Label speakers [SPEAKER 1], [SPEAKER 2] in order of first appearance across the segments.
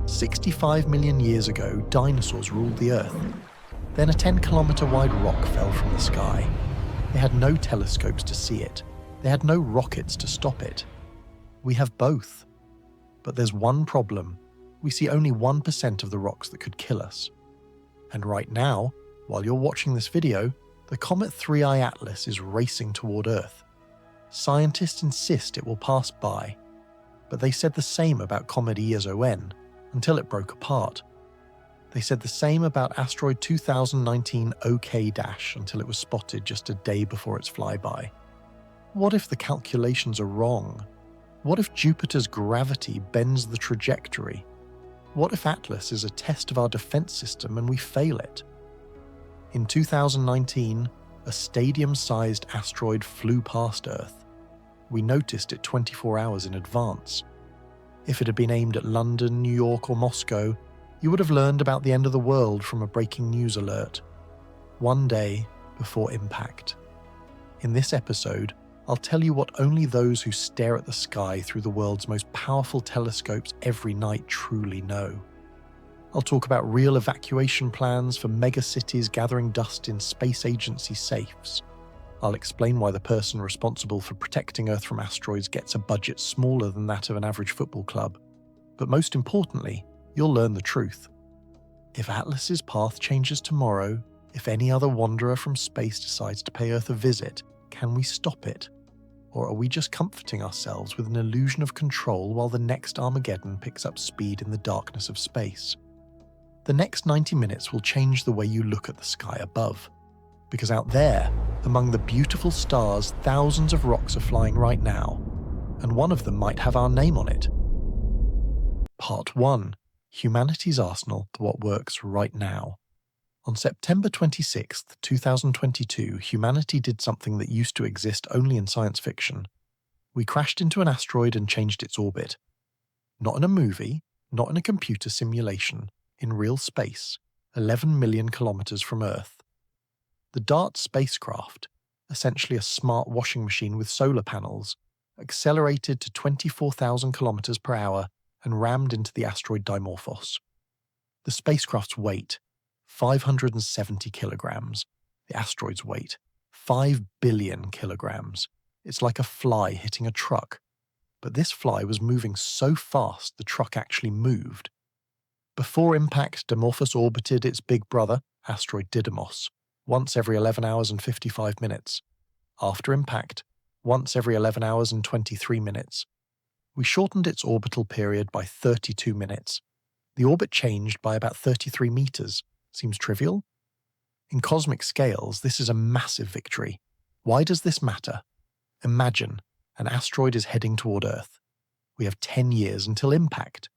[SPEAKER 1] 65 million years ago, dinosaurs ruled the Earth. Then a 10-kilometer-wide rock fell from the sky. They had no telescopes to see it. They had no rockets to stop it. We have both. But there's one problem. We see only 1% of the rocks that could kill us. And right now, while you're watching this video, the Comet 3I Atlas is racing toward Earth. Scientists insist it will pass by, but they said the same about Comet ESON until it broke apart. They said the same about asteroid 2019 OK- until it was spotted just a day before its flyby. What if the calculations are wrong? What if Jupiter's gravity bends the trajectory? What if Atlas is a test of our defense system and we fail it? In 2019, a stadium-sized asteroid flew past Earth. We noticed it 24 hours in advance. If it had been aimed at London, New York, or Moscow, you would have learned about the end of the world from a breaking news alert. One day before impact. In this episode, I'll tell you what only those who stare at the sky through the world's most powerful telescopes every night truly know. I'll talk about real evacuation plans for megacities gathering dust in space agency safes. I'll explain why the person responsible for protecting Earth from asteroids gets a budget smaller than that of an average football club. But most importantly, you'll learn the truth. If Atlas's path changes tomorrow, if any other wanderer from space decides to pay Earth a visit, can we stop it? Or are we just comforting ourselves with an illusion of control while the next Armageddon picks up speed in the darkness of space? The next 90 minutes will change the way you look at the sky above. Because out there, among the beautiful stars, thousands of rocks are flying right now, and one of them might have our name on it. Part 1. Humanity's Arsenal to what works right now. On September 26, 2022, humanity did something that used to exist only in science fiction. We crashed into an asteroid and changed its orbit. Not in a movie, not in a computer simulation, in real space, 11 million kilometers from Earth. The DART spacecraft, essentially a smart washing machine with solar panels, accelerated to 24,000 kilometers per hour and rammed into the asteroid Dimorphos. The spacecraft's weight, 570 kilograms. The asteroid's weight, 5 billion kilograms. It's like a fly hitting a truck. But this fly was moving so fast the truck actually moved. Before impact, Dimorphos orbited its big brother, asteroid Didymos, once every 11 hours and 55 minutes. After impact, once every 11 hours and 23 minutes. We shortened its orbital period by 32 minutes. The orbit changed by about 33 meters. Seems trivial? In cosmic scales, this is a massive victory. Why does this matter? Imagine, an asteroid is heading toward Earth. We have 10 years until impact.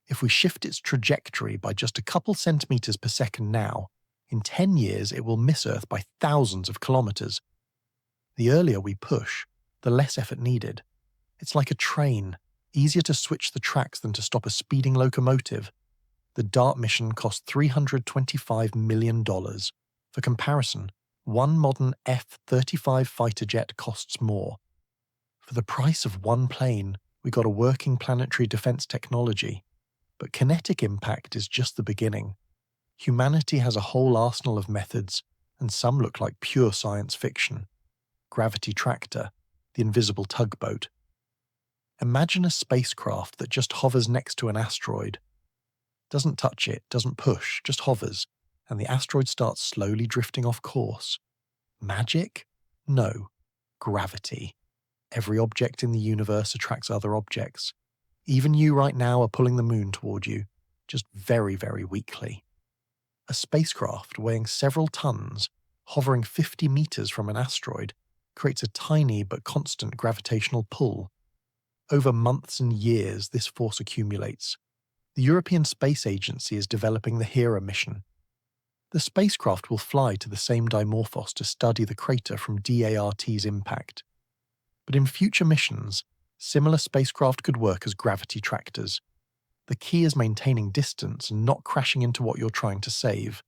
[SPEAKER 1] If we shift its trajectory by just a couple centimeters per second now, in 10 years it will miss Earth by thousands of kilometers. The earlier we push, the less effort needed. It's like a train, easier to switch the tracks than to stop a speeding locomotive. The DART mission cost $325 million. For comparison, one modern F-35 fighter jet costs more. For the price of one plane, we got a working planetary defense technology. But kinetic impact is just the beginning. Humanity has a whole arsenal of methods, and some look like pure science fiction. Gravity tractor, the invisible tugboat. Imagine a spacecraft that just hovers next to an asteroid. Doesn't touch it, doesn't push, just hovers, and the asteroid starts slowly drifting off course. Magic? No. Gravity. Every object in the universe attracts other objects. Even you right now are pulling the moon toward you, just very, very weakly. A spacecraft weighing several tons, hovering 50 meters from an asteroid, creates a tiny but constant gravitational pull. Over months and years, this force accumulates. The European Space Agency is developing the Hera mission. The spacecraft will fly to the same Dimorphos to study the crater from DART's impact. But in future missions, similar spacecraft could work as gravity tractors. The key is maintaining distance and not crashing into what you're trying to save.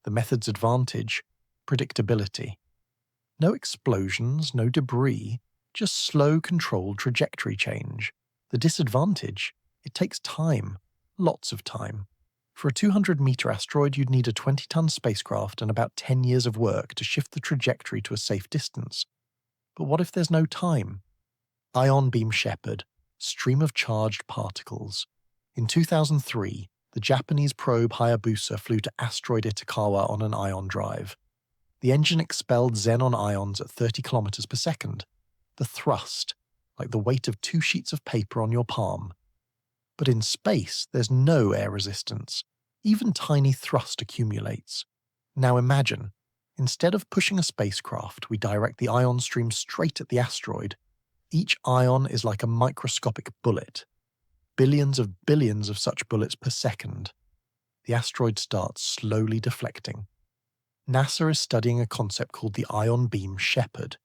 [SPEAKER 1] The method's advantage, predictability. No explosions, no debris, just slow, controlled trajectory change. The disadvantage, it takes time. Lots of time. For a 200-meter asteroid, you'd need a 20-ton spacecraft and about 10 years of work to shift the trajectory to a safe distance. But what if there's no time? Ion beam shepherd, stream of charged particles. In 2003, the Japanese probe Hayabusa flew to asteroid Itokawa on an ion drive. The engine expelled xenon ions at 30 kilometers per second. The thrust, like the weight of 2 sheets of paper on your palm. But in space, there's no air resistance. Even tiny thrust accumulates. Now imagine, instead of pushing a spacecraft, we direct the ion stream straight at the asteroid. Each ion is like a microscopic bullet. Billions of such bullets per second. The asteroid starts slowly deflecting. NASA is studying a concept called the ion beam shepherd.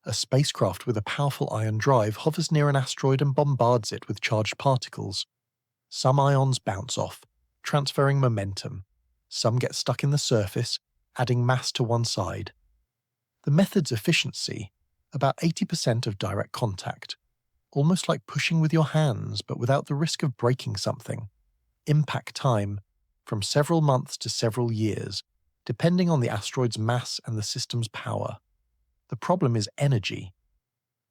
[SPEAKER 1] A spacecraft with a powerful ion drive hovers near an asteroid and bombards it with charged particles. Some ions bounce off, transferring momentum. Some get stuck in the surface, adding mass to one side. The method's efficiency, about 80% of direct contact, almost like pushing with your hands but without the risk of breaking something. Impact time, from several months to several years, depending on the asteroid's mass and the system's power. The problem is energy.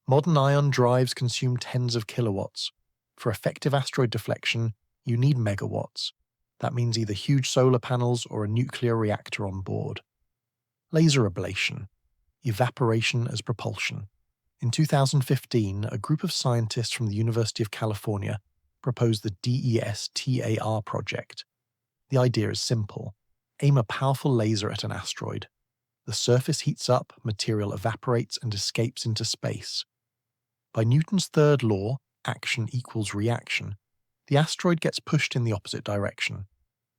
[SPEAKER 1] Modern ion drives consume tens of kilowatts. For effective asteroid deflection, you need megawatts. That means either huge solar panels or a nuclear reactor on board. Laser ablation. Evaporation as propulsion. In 2015, a group of scientists from the University of California proposed the DESTAR project. The idea is simple. Aim a powerful laser at an asteroid. The surface heats up, material evaporates and escapes into space. By Newton's third law, action equals reaction, the asteroid gets pushed in the opposite direction.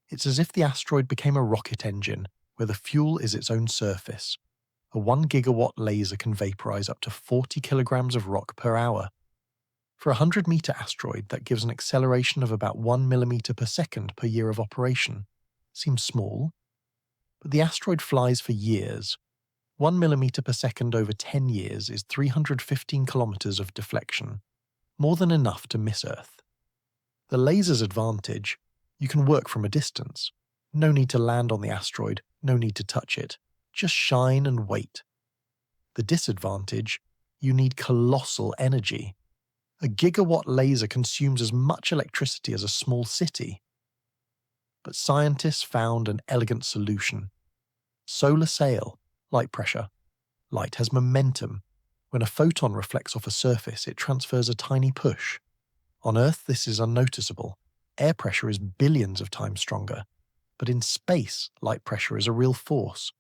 [SPEAKER 1] It's as if the asteroid became a rocket engine, where the fuel is its own surface. A 1 gigawatt laser can vaporize up to 40 kilograms of rock per hour. For a 100-meter asteroid, that gives an acceleration of about 1 millimeter per second per year of operation. Seems small, but the asteroid flies for years. 1 millimeter per second over 10 years is 315 kilometers of deflection, more than enough to miss Earth. The laser's advantage: you can work from a distance. No need to land on the asteroid, no need to touch it. Just shine and wait. The disadvantage: you need colossal energy. A gigawatt laser consumes as much electricity as a small city. But scientists found an elegant solution. Solar sail, light pressure. Light has momentum. When a photon reflects off a surface, it transfers a tiny push. On Earth, this is unnoticeable. Air pressure is billions of times stronger. But in space, light pressure is a real force.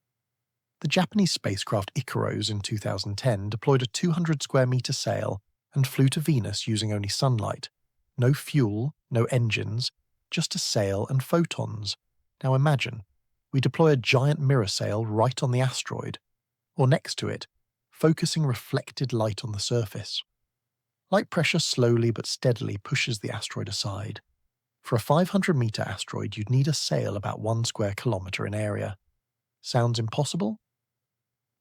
[SPEAKER 1] The Japanese spacecraft Icaros in 2010 deployed a 200 square meter sail and flew to Venus using only sunlight. No fuel, no engines, just a sail and photons. Now imagine, we deploy a giant mirror sail right on the asteroid, or next to it, focusing reflected light on the surface. Light pressure slowly but steadily pushes the asteroid aside. For a 500-meter asteroid, you'd need a sail about 1 square kilometer in area. Sounds impossible?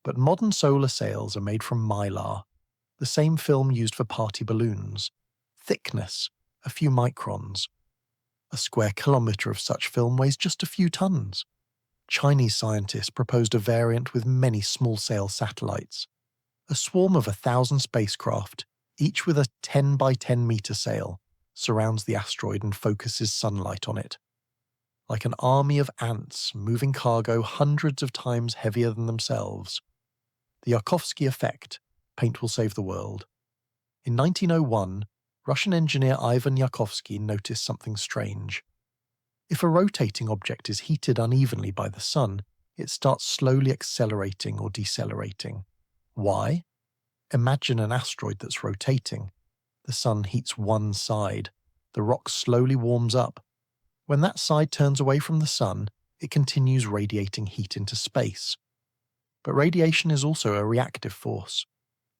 [SPEAKER 1] But modern solar sails are made from mylar, the same film used for party balloons. Thickness, a few microns. A square kilometer of such film weighs just a few tons. Chinese scientists proposed a variant with many small-sail satellites. A swarm of 1,000 spacecraft, each with a 10 by 10 meter sail, surrounds the asteroid and focuses sunlight on it. Like an army of ants moving cargo hundreds of times heavier than themselves. The Yarkovsky effect, paint will save the world. In 1901, Russian engineer Ivan Yarkovsky noticed something strange. If a rotating object is heated unevenly by the sun, it starts slowly accelerating or decelerating. Why? Imagine an asteroid that's rotating. The sun heats one side. The rock slowly warms up. When that side turns away from the sun, it continues radiating heat into space. But radiation is also a reactive force.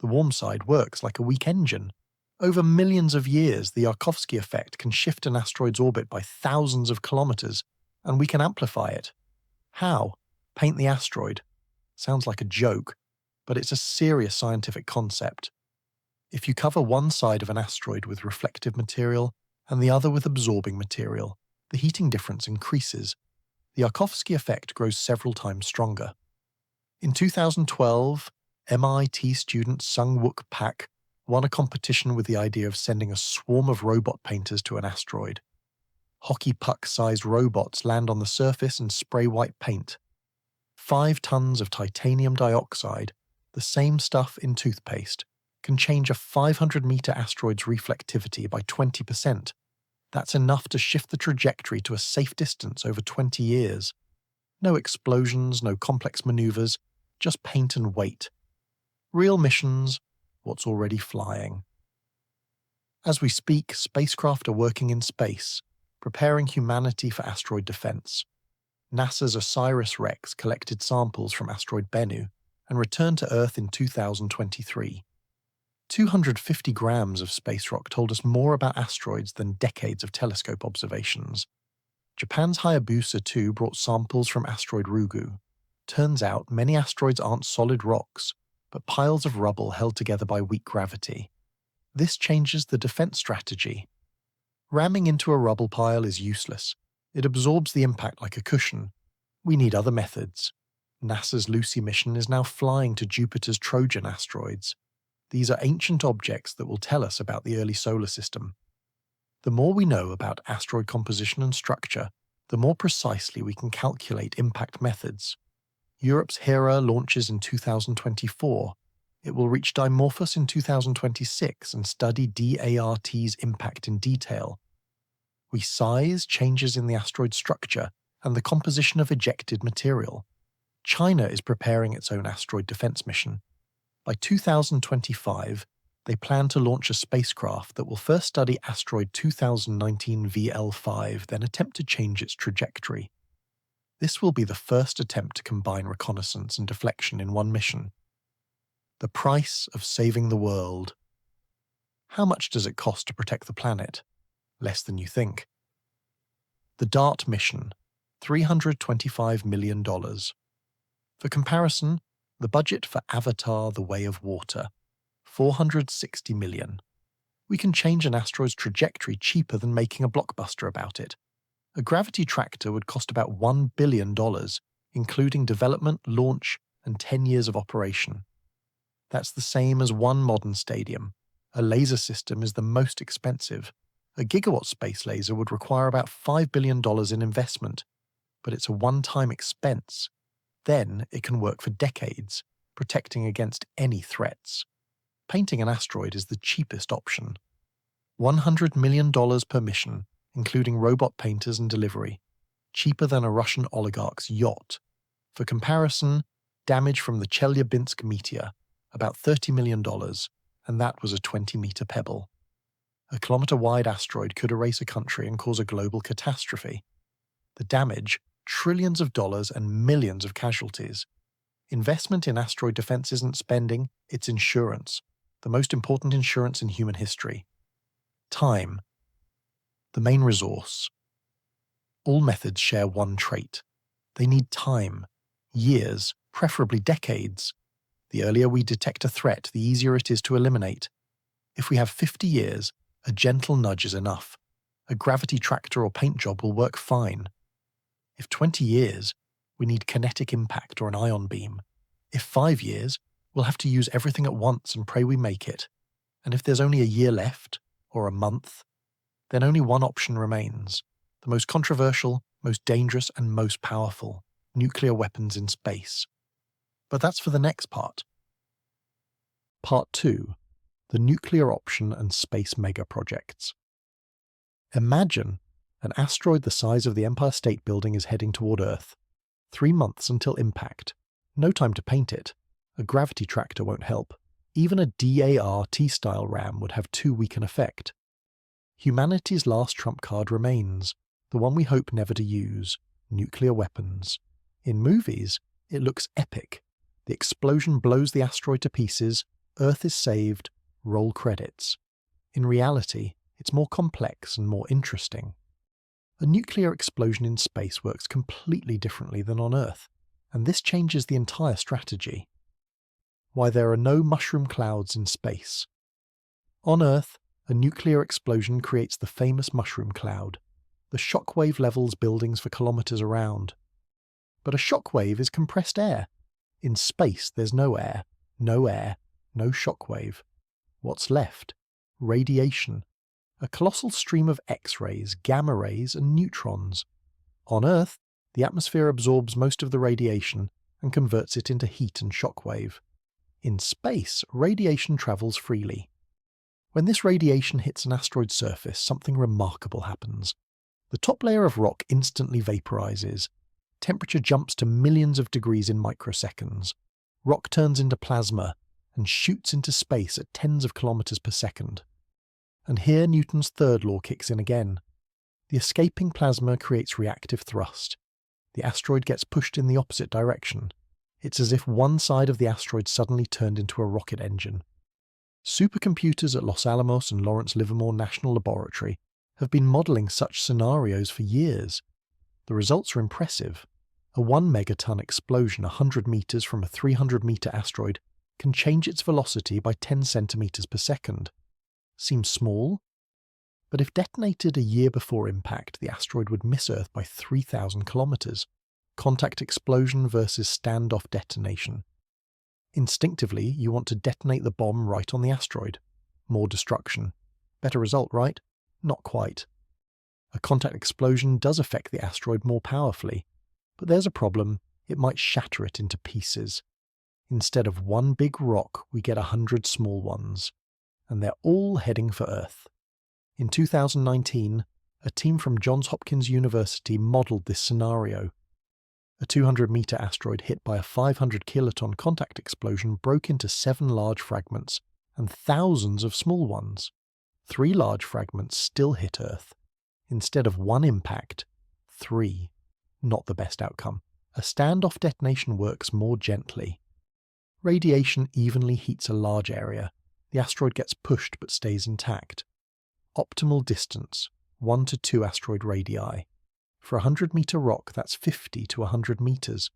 [SPEAKER 1] The warm side works like a weak engine. Over millions of years, the Yarkovsky effect can shift an asteroid's orbit by thousands of kilometers, and we can amplify it. How? Paint the asteroid. Sounds like a joke, but it's a serious scientific concept. If you cover one side of an asteroid with reflective material, and the other with absorbing material, the heating difference increases. The Yarkovsky effect grows several times stronger. In 2012, MIT student Sung-Wook Pak won a competition with the idea of sending a swarm of robot painters to an asteroid. Hockey puck-sized robots land on the surface and spray white paint. 5 tons of titanium dioxide, the same stuff in toothpaste, can change a 500-meter asteroid's reflectivity by 20%. That's enough to shift the trajectory to a safe distance over 20 years. No explosions, no complex maneuvers, just paint and weight. Real missions, what's already flying. As we speak, spacecraft are working in space, preparing humanity for asteroid defense. NASA's OSIRIS-REx collected samples from asteroid Bennu and returned to Earth in 2023. 250 grams of space rock told us more about asteroids than decades of telescope observations. Japan's Hayabusa 2 brought samples from asteroid Ryugu. Turns out many asteroids aren't solid rocks, but piles of rubble held together by weak gravity. This changes the defense strategy. Ramming into a rubble pile is useless. It absorbs the impact like a cushion. We need other methods. NASA's Lucy mission is now flying to Jupiter's Trojan asteroids. These are ancient objects that will tell us about the early solar system. The more we know about asteroid composition and structure, the more precisely we can calculate impact methods. Europe's Hera launches in 2024. It will reach Dimorphos in 2026 and study DART's impact in detail. We size changes in the asteroid structure and the composition of ejected material. China is preparing its own asteroid defense mission. By 2025, they plan to launch a spacecraft that will first study asteroid 2019 VL5, then attempt to change its trajectory. This will be the first attempt to combine reconnaissance and deflection in one mission. The price of saving the world. How much does it cost to protect the planet? Less than you think. The DART mission, $325 million. For comparison, the budget for Avatar: The Way of Water, $460 million. We can change an asteroid's trajectory cheaper than making a blockbuster about it. A gravity tractor would cost about $1 billion, including development, launch, and 10 years of operation. That's the same as one modern stadium. A laser system is the most expensive. A gigawatt space laser would require about $5 billion in investment, but it's a one-time expense. Then it can work for decades, protecting against any threats. Painting an asteroid is the cheapest option. $100 million per mission, including robot painters and delivery. Cheaper than a Russian oligarch's yacht. For comparison, damage from the Chelyabinsk meteor, about $30 million, and that was a 20-meter pebble. A kilometer-wide asteroid could erase a country and cause a global catastrophe. The damage, trillions of dollars and millions of casualties. Investment in asteroid defense isn't spending, it's insurance. The most important insurance in human history. Time. The main resource. All methods share one trait. They need time. Years, preferably decades. The earlier we detect a threat, the easier it is to eliminate. If we have 50 years, a gentle nudge is enough. A gravity tractor or paint job will work fine. If 20 years, we need kinetic impact or an ion beam. If 5 years, we'll have to use everything at once and pray we make it. And if there's only a year left, or a month, then only one option remains. The most controversial, most dangerous, and most powerful: nuclear weapons in space. But that's for the next part. Part 2. The nuclear option and space megaprojects. Imagine an asteroid the size of the Empire State Building is heading toward Earth. 3 months until impact. No time to paint it. A gravity tractor won't help. Even a DART-style ram would have too weak an effect. Humanity's last trump card remains, the one we hope never to use: nuclear weapons. In movies, it looks epic. The explosion blows the asteroid to pieces, Earth is saved, roll credits. In reality, it's more complex and more interesting. A nuclear explosion in space works completely differently than on Earth, and this changes the entire strategy. Why there are no mushroom clouds in space. On Earth, A nuclear explosion creates the famous mushroom cloud. The shockwave levels buildings for kilometers around. But a shockwave is compressed air. In space, there's no air, no shockwave. What's left? Radiation. A colossal stream of X-rays, gamma rays, and neutrons. On Earth, the atmosphere absorbs most of the radiation and converts it into heat and shockwave. In space, radiation travels freely. When this radiation hits an asteroid's surface, something remarkable happens. The top layer of rock instantly vaporizes. Temperature jumps to millions of degrees in microseconds. Rock turns into plasma and shoots into space at tens of kilometers per second. And here Newton's third law kicks in again. The escaping plasma creates reactive thrust. The asteroid gets pushed in the opposite direction. It's as if one side of the asteroid suddenly turned into a rocket engine. Supercomputers at Los Alamos and Lawrence Livermore National Laboratory have been modelling such scenarios for years. The results are impressive. A 1 megaton explosion 100 metres from a 300-metre asteroid can change its velocity by 10 centimetres per second. Seems small? But if detonated a year before impact, the asteroid would miss Earth by 3,000 kilometres. Contact explosion versus standoff detonation. Instinctively, you want to detonate the bomb right on the asteroid. More destruction. Better result, right? Not quite. A contact explosion does affect the asteroid more powerfully, but there's a problem: it might shatter it into pieces. Instead of one big rock, we get 100 small ones, and they're all heading for Earth. In 2019, a team from Johns Hopkins University modelled this scenario. A 200-metre asteroid hit by a 500 kiloton contact explosion broke into 7 large fragments and thousands of small ones. 3 large fragments still hit Earth. Instead of 1 impact, 3. Not the best outcome. A standoff detonation works more gently. Radiation evenly heats a large area. The asteroid gets pushed but stays intact. Optimal distance, 1 to 2 asteroid radii. For a 100-metre rock, that's 50 to 100 metres.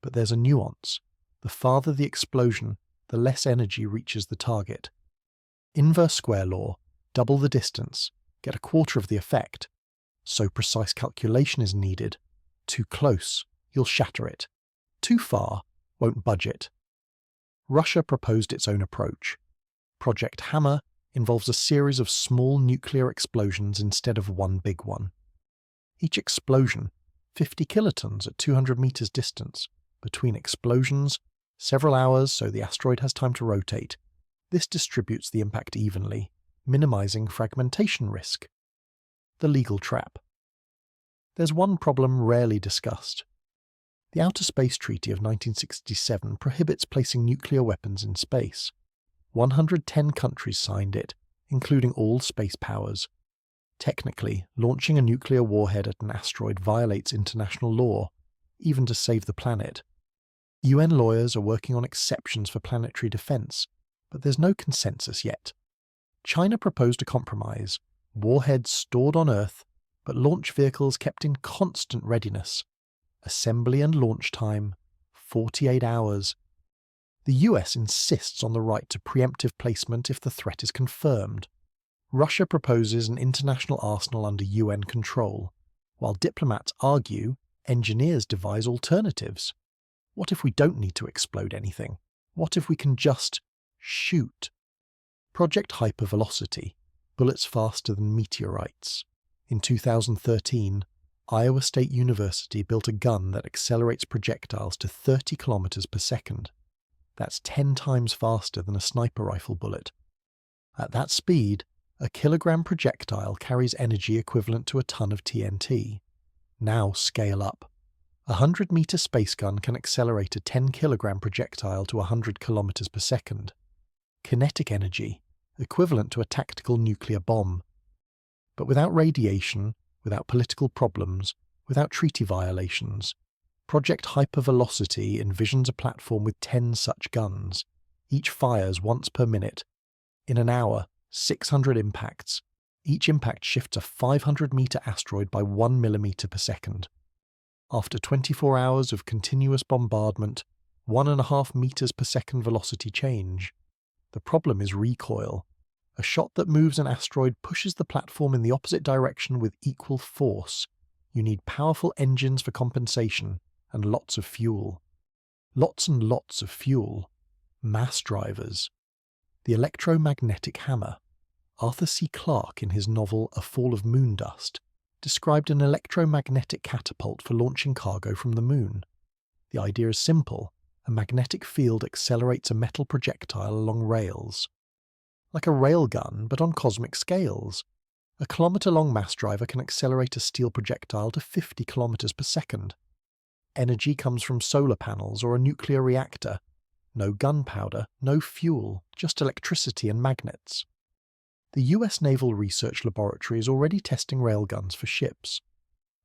[SPEAKER 1] But there's a nuance. The farther the explosion, the less energy reaches the target. Inverse square law: double the distance, get a quarter of the effect. So precise calculation is needed. Too close, you'll shatter it. Too far, won't budge it. Russia proposed its own approach. Project Hammer involves a series of small nuclear explosions instead of one big one. Each explosion, 50 kilotons at 200 meters distance. Between explosions, several hours so the asteroid has time to rotate. This distributes the impact evenly, minimizing fragmentation risk. The legal trap. There's one problem rarely discussed. The Outer Space Treaty of 1967 prohibits placing nuclear weapons in space. 110 countries signed it, including all space powers. Technically, launching a nuclear warhead at an asteroid violates international law, even to save the planet. UN lawyers are working on exceptions for planetary defense, but there's no consensus yet. China proposed a compromise: warheads stored on Earth, but launch vehicles kept in constant readiness. Assembly and launch time, 48 hours. The US insists on the right to preemptive placement if the threat is confirmed. Russia proposes an international arsenal under UN control, while diplomats argue engineers devise alternatives. What if we don't need to explode anything? What if we can just shoot? Project Hypervelocity, bullets faster than meteorites. In 2013, Iowa State University built a gun that accelerates projectiles to 30 kilometers per second. That's 10 times faster than a sniper rifle bullet. At that speed, a kilogram projectile carries energy equivalent to a ton of TNT. Now scale up. A 100-meter space gun can accelerate a 10-kilogram projectile to 100 kilometers per second. Kinetic energy, equivalent to a tactical nuclear bomb. But without radiation, without political problems, without treaty violations, Project Hypervelocity envisions a platform with 10 such guns. Each fires once per minute. In an hour, 600 impacts. Each impact shifts a 500-meter asteroid by 1 millimeter per second. After 24 hours of continuous bombardment, 1.5 meters per second velocity change. The problem is recoil. A shot that moves an asteroid pushes the platform in the opposite direction with equal force. You need powerful engines for compensation and lots of fuel. Lots and lots of fuel. Mass drivers. The electromagnetic hammer. Arthur C. Clarke, in his novel A Fall of Moon Dust, described an electromagnetic catapult for launching cargo from the moon. The idea is simple. A magnetic field accelerates a metal projectile along rails. Like a railgun, but on cosmic scales. A kilometre-long mass driver can accelerate a steel projectile to 50 kilometres per second. Energy comes from solar panels or a nuclear reactor. No gunpowder, no fuel, just electricity and magnets. The US Naval Research Laboratory is already testing railguns for ships.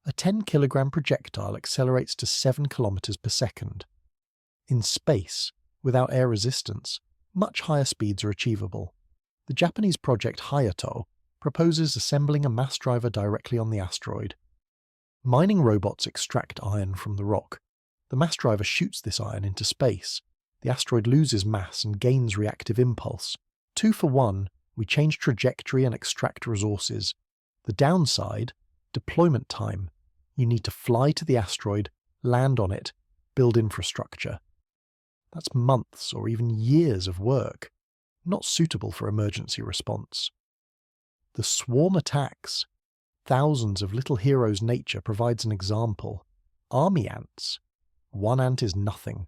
[SPEAKER 1] A 10-kilogram projectile accelerates to 7 kilometers per second. In space, without air resistance, much higher speeds are achievable. The Japanese project Hayato proposes assembling a mass driver directly on the asteroid. Mining robots extract iron from the rock. The mass driver shoots this iron into space. The asteroid loses mass and gains reactive impulse. 2 for 1, we change trajectory and extract resources. The downside? Deployment time. You need to fly to the asteroid, land on it, build infrastructure. That's months or even years of work, not suitable for emergency response. The swarm attacks. Thousands of little heroes nature provides an example. Army ants. 1 ant is nothing.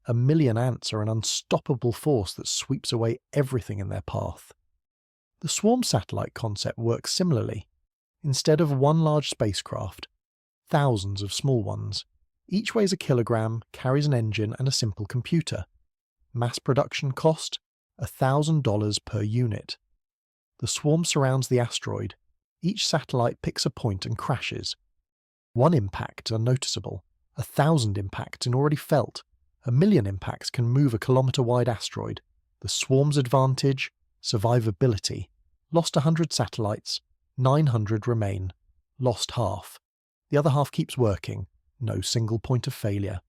[SPEAKER 1] 1,000,000 ants are an unstoppable force that sweeps away everything in their path. The swarm satellite concept works similarly. Instead of 1 large spacecraft, thousands of small ones. Each weighs a kilogram, carries an engine and a simple computer. Mass production cost? $1,000 per unit. The swarm surrounds the asteroid. Each satellite picks a point and crashes. 1 impact unnoticeable. 1,000 impacts and already felt. 1,000,000 impacts can move a kilometer-wide asteroid. The swarm's advantage? Survivability. Lost 100 satellites, 900 remain. Lost half. The other half keeps working. No single point of failure.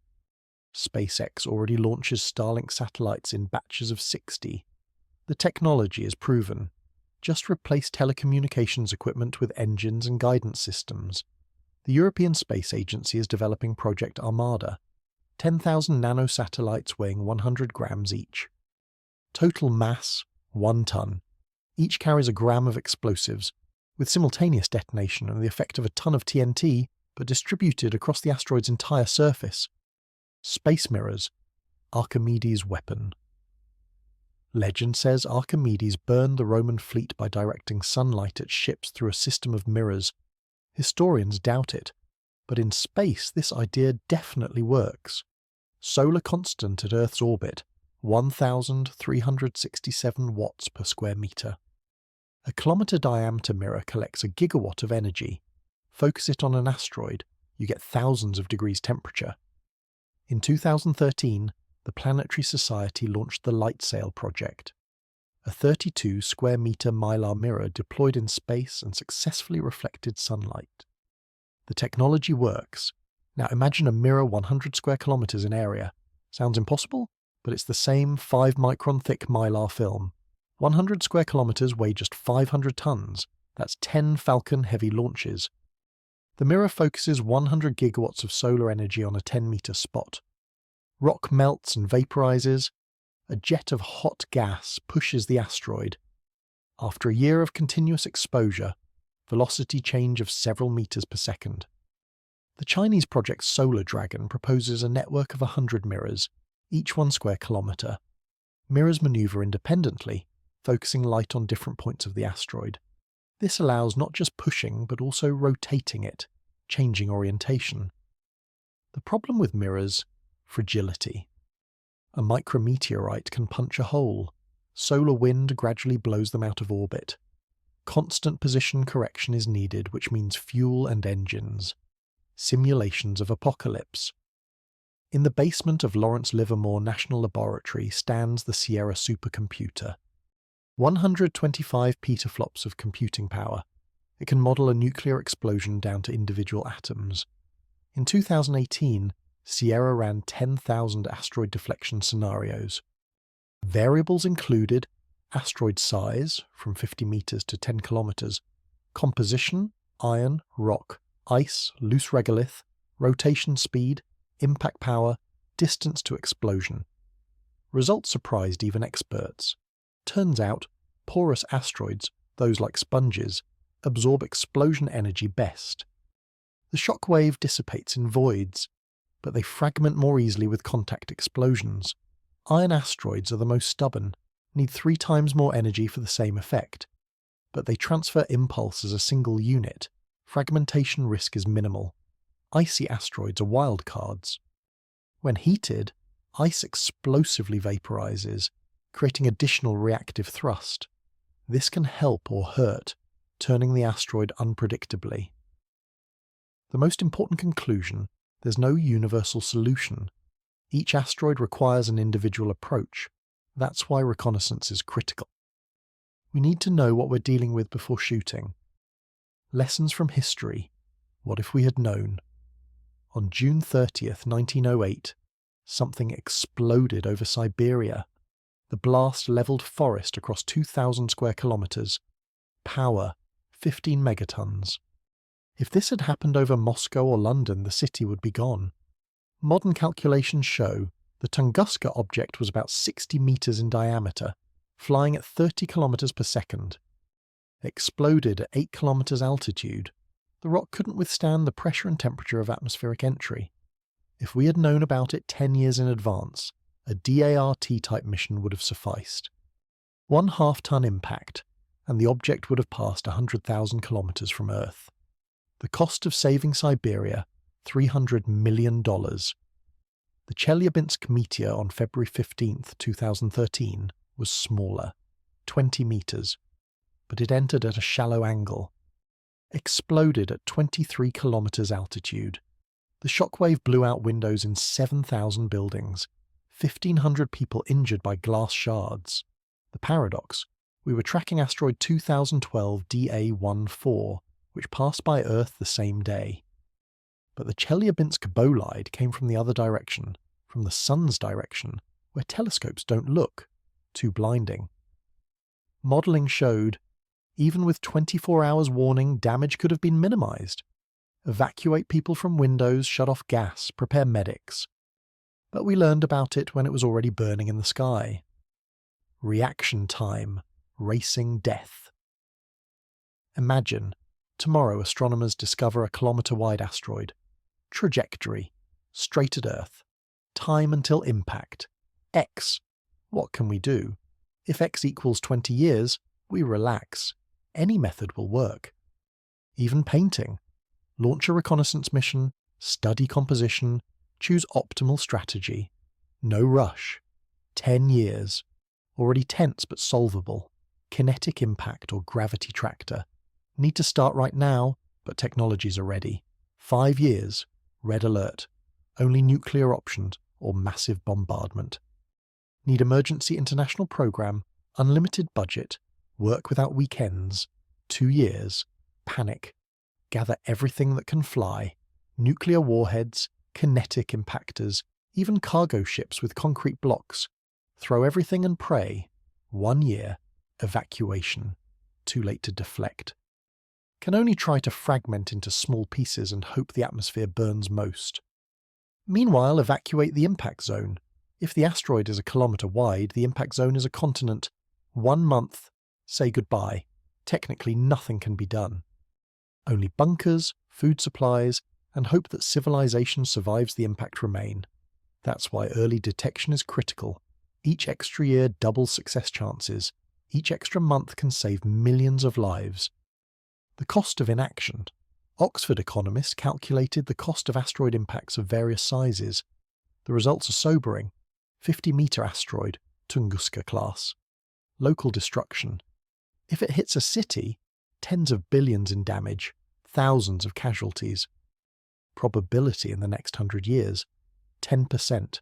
[SPEAKER 1] SpaceX already launches Starlink satellites in batches of 60. The technology is proven. Just replace telecommunications equipment with engines and guidance systems. The European Space Agency is developing Project Armada. 10,000 nanosatellites weighing 100 grams each. Total mass, 1 ton. Each carries a gram of explosives, with simultaneous detonation and the effect of a ton of TNT, but distributed across the asteroid's entire surface. Space mirrors. Archimedes' weapon. Legend says Archimedes burned the Roman fleet by directing sunlight at ships through a system of mirrors. Historians doubt it, but in space this idea definitely works. Solar constant at Earth's orbit, 1,367 watts per square meter. A kilometer diameter mirror collects a gigawatt of energy. Focus it on an asteroid, you get thousands of degrees temperature. In 2013, the Planetary Society launched the LightSail project, a 32 square meter mylar mirror deployed in space and successfully reflected sunlight. The technology works. Now imagine a mirror 100 square kilometers in area. Sounds impossible? But it's the same 5-micron thick mylar film. 100 square kilometers weigh just 500 tons. That's 10 Falcon Heavy launches. The mirror focuses 100 gigawatts of solar energy on a 10-meter spot. Rock melts and vaporizes. A jet of hot gas pushes the asteroid. After a year of continuous exposure, velocity change of several meters per second. The Chinese project Solar Dragon proposes a network of 100 mirrors, each 1 square kilometer. Mirrors maneuver independently, focusing light on different points of the asteroid. This allows not just pushing, but also rotating it, changing orientation. The problem with mirrors? Fragility. A micrometeorite can punch a hole. Solar wind gradually blows them out of orbit. Constant position correction is needed, which means fuel and engines. Simulations of apocalypse. In the basement of Lawrence Livermore National Laboratory stands the Sierra supercomputer. 125 petaflops of computing power. It can model a nuclear explosion down to individual atoms. In 2018, Sierra ran 10,000 asteroid deflection scenarios. Variables included Asteroid size, from 50 meters to 10 kilometers. Composition, iron, rock, ice, loose regolith, rotation speed, impact power, distance to explosion. Results surprised even experts. Turns out, porous asteroids, those like sponges, absorb explosion energy best. The shock wave dissipates in voids, but they fragment more easily with contact explosions. Iron asteroids are the most stubborn, need 3 times more energy for the same effect, but they transfer impulse as a single unit. Fragmentation risk is minimal. Icy asteroids are wild cards. When heated, ice explosively vaporizes, creating additional reactive thrust. This can help or hurt, turning the asteroid unpredictably. The most important conclusion: there's no universal solution. Each asteroid requires an individual approach. That's why reconnaissance is critical. We need to know what we're dealing with before shooting. Lessons from history. What if we had known? On June 30th, 1908, something exploded over Siberia. The blast leveled forest across 2,000 square kilometers. Power, 15 megatons. If this had happened over Moscow or London, the city would be gone. Modern calculations show the Tunguska object was about 60 meters in diameter, flying at 30 kilometers per second. Exploded at 8 kilometers altitude. The rock couldn't withstand the pressure and temperature of atmospheric entry. If we had known about it 10 years in advance, a DART-type mission would have sufficed. 1 half-ton impact, and the object would have passed 100,000 kilometers from Earth. The cost of saving Siberia, $300 million. The Chelyabinsk meteor on February 15, 2013, was smaller, 20 meters, but it entered at a shallow angle. Exploded at 23 kilometers altitude. The shockwave blew out windows in 7,000 buildings, 1,500 people injured by glass shards. The paradox: we were tracking asteroid 2012 DA14, which passed by Earth the same day. But the Chelyabinsk bolide came from the other direction, from the Sun's direction, where telescopes don't look. Too blinding. Modelling showed, even with 24 hours warning, damage could have been minimized. Evacuate people from windows, shut off gas, prepare medics. But we learned about it when it was already burning in the sky. Reaction time, racing death. Imagine, tomorrow astronomers discover a kilometer-wide asteroid. Trajectory, straight at Earth. Time until impact, X. What can we do? If X equals 20 years, we relax. Any method will work. Even painting. Launch a reconnaissance mission, study composition, choose optimal strategy. No rush. 10 years. Already tense but solvable. Kinetic impact or gravity tractor. Need to start right now, but technologies are ready. 5 years. Red alert. Only nuclear options or massive bombardment. Need emergency international program, unlimited budget, work without weekends. 2 years. Panic. Gather everything that can fly. Nuclear warheads, kinetic impactors, even cargo ships with concrete blocks. Throw everything and pray. 1 year. Evacuation. Too late to deflect. Can only try to fragment into small pieces and hope the atmosphere burns most. Meanwhile, evacuate the impact zone. If the asteroid is a kilometer wide, the impact zone is a continent. 1 month. Say goodbye. Technically, nothing can be done. Only bunkers, food supplies, and hope that civilization survives the impact remain. That's why early detection is critical. Each extra year doubles success chances. Each extra month can save millions of lives. The cost of inaction. Oxford economists calculated the cost of asteroid impacts of various sizes. The results are sobering. 50-meter asteroid, Tunguska class. Local destruction. If it hits a city, tens of billions in damage, thousands of casualties. Probability in the next 100 years, 10%.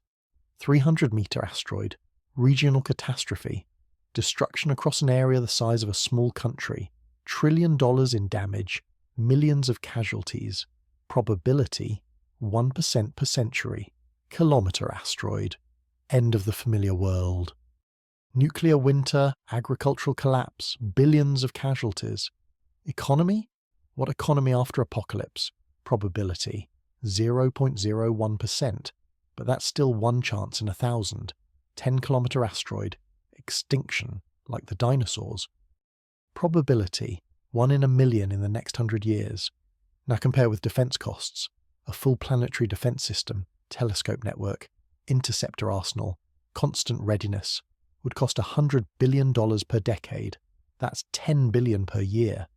[SPEAKER 1] 300-meter asteroid, regional catastrophe. Destruction across an area the size of a small country. $1 trillion in damage, millions of casualties. Probability, 1% per century. Kilometer asteroid. End of the familiar world. Nuclear winter, agricultural collapse, billions of casualties. Economy? What economy after apocalypse? Probability, 0.01%, but that's still one chance in 1,000. 10-kilometer asteroid, extinction, like the dinosaurs. Probability, 1 in a million in the next 100 years. Now compare with defense costs. A full planetary defense system, telescope network, interceptor arsenal, constant readiness, would cost $100 billion per decade. That's $10 billion per year.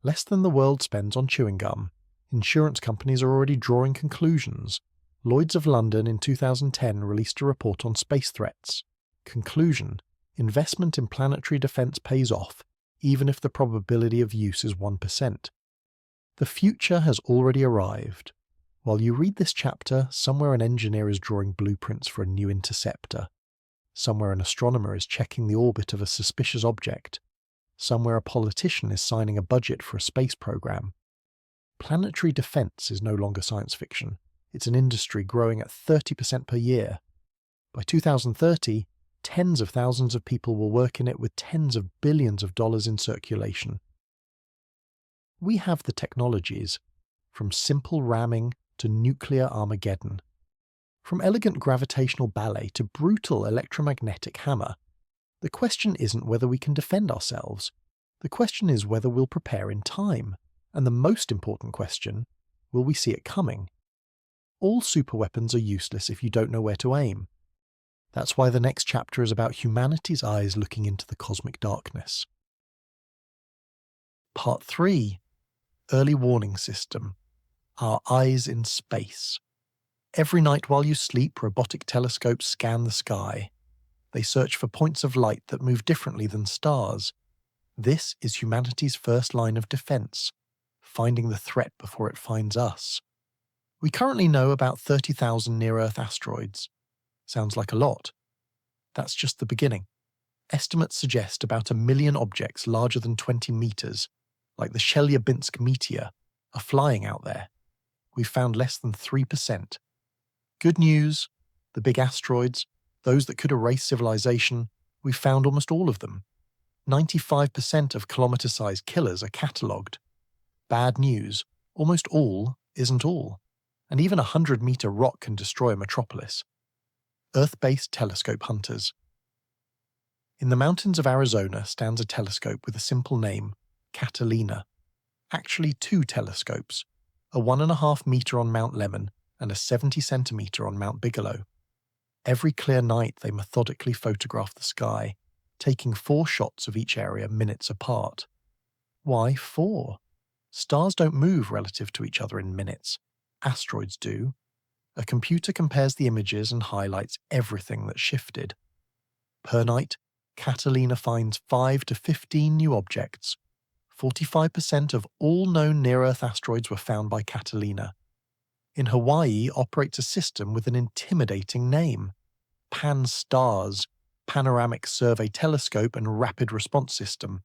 [SPEAKER 1] Less than the world spends on chewing gum. Insurance companies are already drawing conclusions. Lloyd's of London in 2010 released a report on space threats. Conclusion: investment in planetary defense pays off, even if the probability of use is 1%. The future has already arrived. While you read this chapter, somewhere an engineer is drawing blueprints for a new interceptor. Somewhere an astronomer is checking the orbit of a suspicious object. Somewhere a politician is signing a budget for a space program. Planetary defense is no longer science fiction. It's an industry growing at 30% per year. By 2030, tens of thousands of people will work in it with tens of billions of dollars in circulation. We have the technologies, from simple ramming to nuclear Armageddon. From elegant gravitational ballet to brutal electromagnetic hammer. The question isn't whether we can defend ourselves. The question is whether we'll prepare in time. And the most important question, will we see it coming? All superweapons are useless if you don't know where to aim. That's why the next chapter is about humanity's eyes looking into the cosmic darkness. Part 3. Early Warning System. Our eyes in space. Every night while you sleep, robotic telescopes scan the sky. They search for points of light that move differently than stars. This is humanity's first line of defense, finding the threat before it finds us. We currently know about 30,000 near-Earth asteroids. Sounds like a lot. That's just the beginning. Estimates suggest about 1 million objects larger than 20 meters, like the Chelyabinsk meteor, are flying out there. We've found less than 3%. Good news, the big asteroids, those that could erase civilization, we've found almost all of them. 95% of kilometer-sized killers are catalogued. Bad news, almost all isn't all. And even a 100-meter rock can destroy a metropolis. Earth-based telescope hunters. In the mountains of Arizona stands a telescope with a simple name, Catalina. Actually 2 telescopes, a 1.5 meter on Mount Lemmon and a 70 centimeter on Mount Bigelow. Every clear night they methodically photograph the sky, taking 4 shots of each area minutes apart. Why 4? Stars don't move relative to each other in minutes. Asteroids do. A computer compares the images and highlights everything that's shifted. Per night, Catalina finds 5 to 15 new objects. 45% of all known near-Earth asteroids were found by Catalina. In Hawaii operates a system with an intimidating name: Pan-STARS, Panoramic Survey Telescope and Rapid Response System.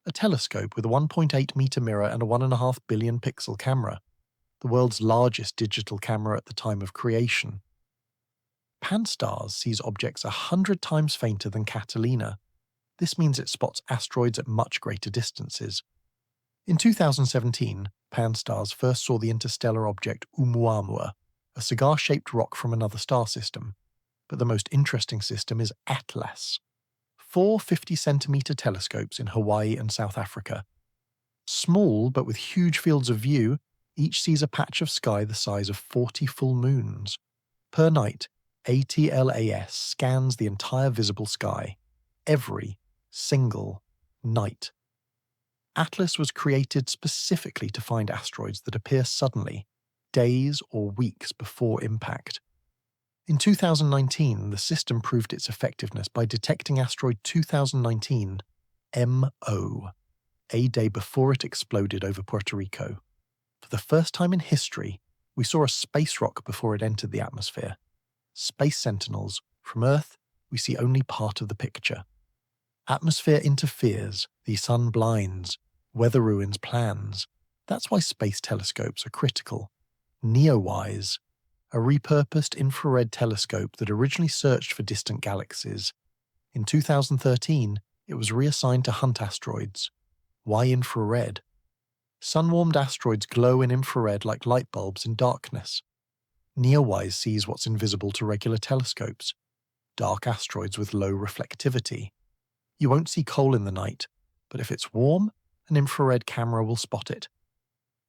[SPEAKER 1] A telescope with a 1.8 meter mirror and a 1.5 billion pixel camera, the world's largest digital camera at the time of creation. Pan-STARS sees objects 100 times fainter than Catalina. This means it spots asteroids at much greater distances. In 2017, Pan-STARS first saw the interstellar object Oumuamua, a cigar-shaped rock from another star system. But the most interesting system is ATLAS. 4 50-centimeter telescopes in Hawaii and South Africa. Small but with huge fields of view, each sees a patch of sky the size of 40 full moons. Per night, ATLAS scans the entire visible sky, every single night. ATLAS was created specifically to find asteroids that appear suddenly, days or weeks before impact. In 2019, the system proved its effectiveness by detecting asteroid 2019 MO, a day before it exploded over Puerto Rico. For the first time in history, we saw a space rock before it entered the atmosphere. Space sentinels. From Earth, we see only part of the picture. Atmosphere interferes, the sun blinds, weather ruins plans. That's why space telescopes are critical. NEOWISE, a repurposed infrared telescope that originally searched for distant galaxies. In 2013, it was reassigned to hunt asteroids. Why infrared? Sun-warmed asteroids glow in infrared like light bulbs in darkness. Neowise sees what's invisible to regular telescopes. Dark asteroids with low reflectivity. You won't see coal in the night, but if it's warm, an infrared camera will spot it.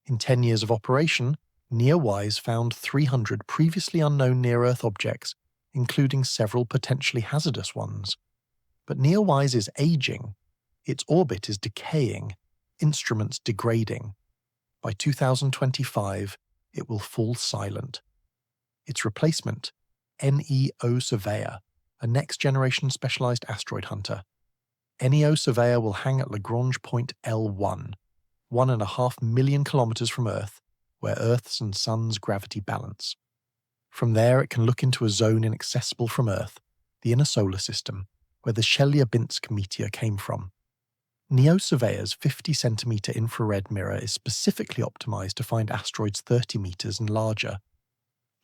[SPEAKER 1] In 10 years of operation, Neowise found 300 previously unknown near-Earth objects, including several potentially hazardous ones. But Neowise is aging. Its orbit is decaying, instruments degrading. By 2025, it will fall silent. Its replacement, NEO Surveyor, a next-generation specialized asteroid hunter. NEO Surveyor will hang at Lagrange point L1, 1.5 million kilometers from Earth, where Earth's and Sun's gravity balance. From there, it can look into a zone inaccessible from Earth, the inner solar system, where the Chelyabinsk meteor came from. NEO Surveyor's 50-centimeter infrared mirror is specifically optimized to find asteroids 30 meters and larger.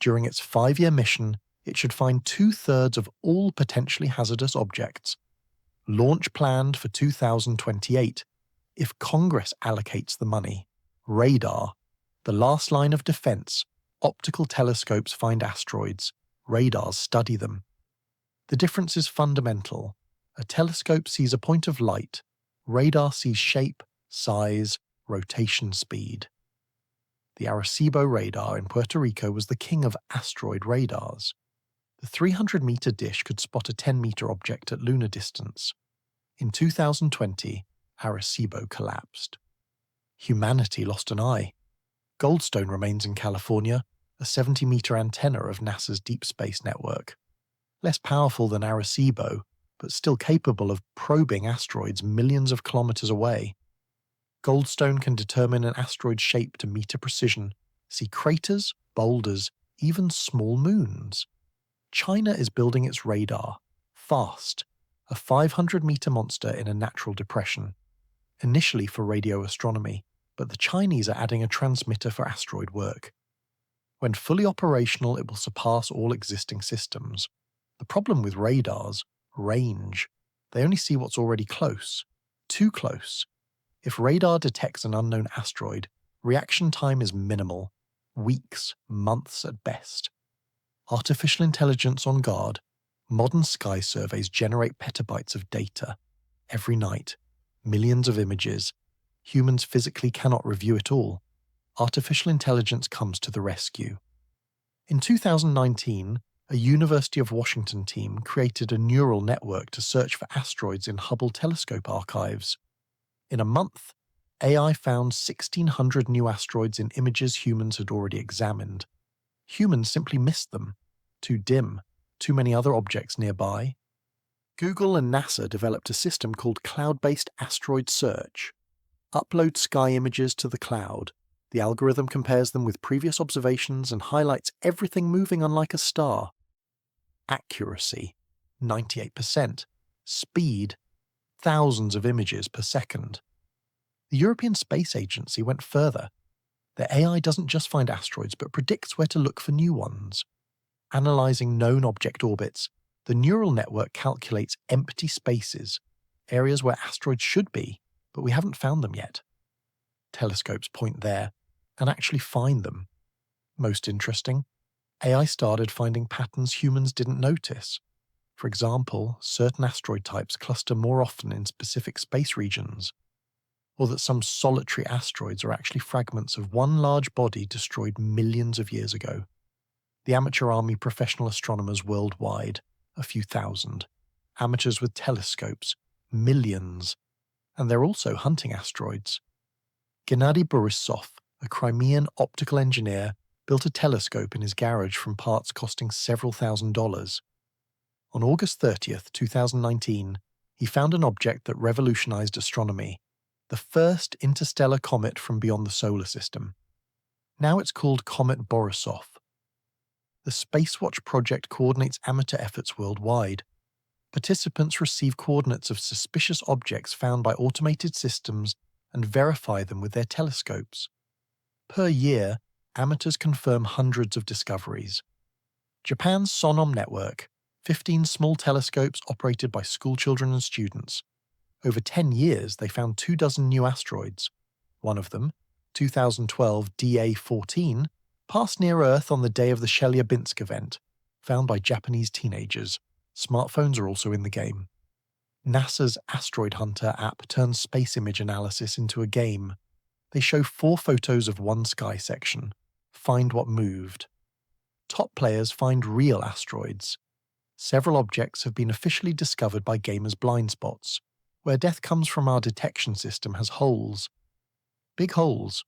[SPEAKER 1] During its 5-year mission, it should find 2/3 of all potentially hazardous objects. Launch planned for 2028, if Congress allocates the money. Radar, the last line of defense. Optical telescopes find asteroids, radars study them. The difference is fundamental. A telescope sees a point of light, radar sees shape, size, rotation speed. The Arecibo radar in Puerto Rico was the king of asteroid radars. The 300-meter dish could spot a 10-meter object at lunar distance. In 2020, Arecibo collapsed. Humanity lost an eye. Goldstone remains in California, a 70-meter antenna of NASA's Deep Space Network. Less powerful than Arecibo, but still capable of probing asteroids millions of kilometers away. Goldstone can determine an asteroid's shape to meter precision, see craters, boulders, even small moons. China is building its radar, FAST, a 500-meter monster in a natural depression, initially for radio astronomy, but the Chinese are adding a transmitter for asteroid work. When fully operational, it will surpass all existing systems. The problem with radars, range. They only see what's already close. Too close. If radar detects an unknown asteroid, reaction time is minimal. Weeks, months at best. Artificial intelligence on guard. Modern sky surveys generate petabytes of data. Every night. Millions of images. Humans physically cannot review it all. Artificial intelligence comes to the rescue. In 2019, a University of Washington team created a neural network to search for asteroids in Hubble telescope archives. In a month, AI found 1,600 new asteroids in images humans had already examined. Humans simply missed them. Too dim, too many other objects nearby. Google and NASA developed a system called cloud-based asteroid search. Upload sky images to the cloud. The algorithm compares them with previous observations and highlights everything moving unlike a star. Accuracy, 98%. Speed, thousands of images per second. The European Space Agency went further. Their AI doesn't just find asteroids, but predicts where to look for new ones. Analyzing known object orbits, the neural network calculates empty spaces, areas where asteroids should be, but we haven't found them yet. Telescopes point there, and actually find them. Most interesting, AI started finding patterns humans didn't notice. For example, certain asteroid types cluster more often in specific space regions, or that some solitary asteroids are actually fragments of one large body destroyed millions of years ago. The amateur army professional astronomers worldwide, a few thousand. Amateurs with telescopes, millions. And they're also hunting asteroids. Gennady Borisov, a Crimean optical engineer, built a telescope in his garage from parts costing several $1,000s. On August 30th, 2019, he found an object that revolutionized astronomy, the first interstellar comet from beyond the solar system. Now it's called Comet Borisov. The Spacewatch project coordinates amateur efforts worldwide. Participants receive coordinates of suspicious objects found by automated systems and verify them with their telescopes. Per year, amateurs confirm hundreds of discoveries. Japan's Sonom network, 15 small telescopes operated by schoolchildren and students. Over 10 years, they found 24 new asteroids. One of them, 2012 DA-14, passed near Earth on the day of the Chelyabinsk event, found by Japanese teenagers. Smartphones are also in the game. NASA's Asteroid Hunter app turns space image analysis into a game. They show 4 photos of one sky section. Find what moved. Top players find real asteroids. Several objects have been officially discovered by gamers' blind spots. Where death comes from, our detection system has holes. Big holes.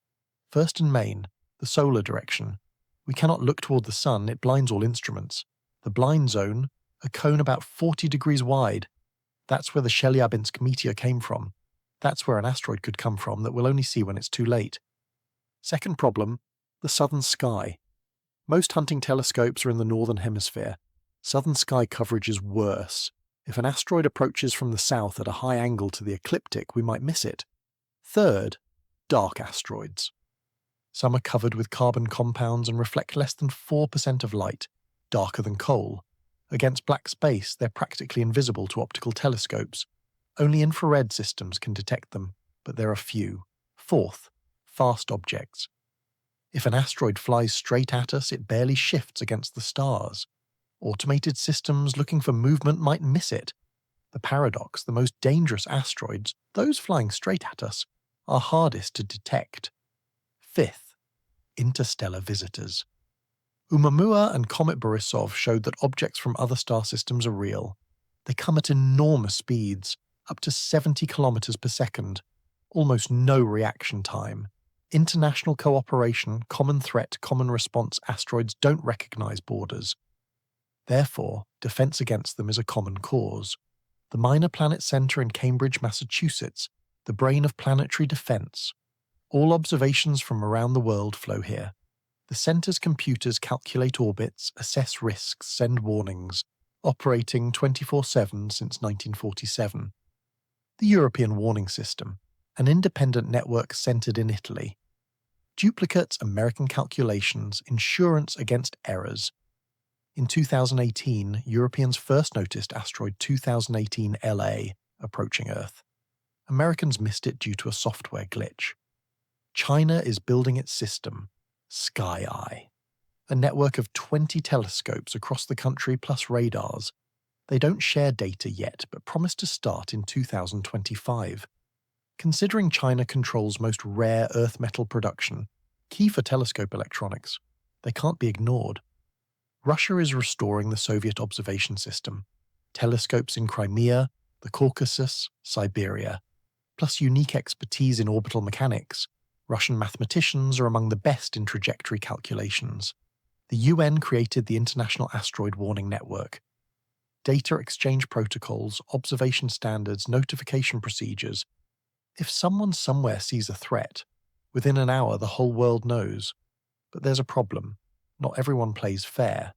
[SPEAKER 1] First and main, the solar direction. We cannot look toward the sun, it blinds all instruments. The blind zone, a cone about 40 degrees wide. That's where the Chelyabinsk meteor came from. That's where an asteroid could come from that we'll only see when it's too late. Second problem, the southern sky. Most hunting telescopes are in the northern hemisphere. Southern sky coverage is worse. If an asteroid approaches from the south at a high angle to the ecliptic, we might miss it. Third, dark asteroids. Some are covered with carbon compounds and reflect less than 4% of light, darker than coal. Against black space, they're practically invisible to optical telescopes. Only infrared systems can detect them, but there are few. Fourth, fast objects. If an asteroid flies straight at us, it barely shifts against the stars. Automated systems looking for movement might miss it. The paradox, the most dangerous asteroids, those flying straight at us, are hardest to detect. Fifth, interstellar visitors. Oumuamua and Comet Borisov showed that objects from other star systems are real. They come at enormous speeds, up to 70 kilometers per second, almost no reaction time. International cooperation, common threat, common response asteroids don't recognize borders. Therefore, defense against them is a common cause. The Minor Planet Center in Cambridge, Massachusetts, the brain of planetary defense. All observations from around the world flow here. The center's computers calculate orbits, assess risks, send warnings, operating 24/7 since 1947. The European Warning System, an independent network centered in Italy. Duplicates, American calculations, insurance against errors. In 2018, Europeans first noticed asteroid 2018 LA approaching Earth. Americans missed it due to a software glitch. China is building its system, Sky Eye, a network of 20 telescopes across the country plus radars. They don't share data yet, but promise to start in 2025. Considering China controls most rare earth metal production, key for telescope electronics, they can't be ignored. Russia is restoring the Soviet observation system, telescopes in Crimea, the Caucasus, Siberia, plus unique expertise in orbital mechanics. Russian mathematicians are among the best in trajectory calculations. The UN created the International Asteroid Warning Network. Data exchange protocols, observation standards, notification procedures. If someone somewhere sees a threat, within an hour the whole world knows. But there's a problem. Not everyone plays fair.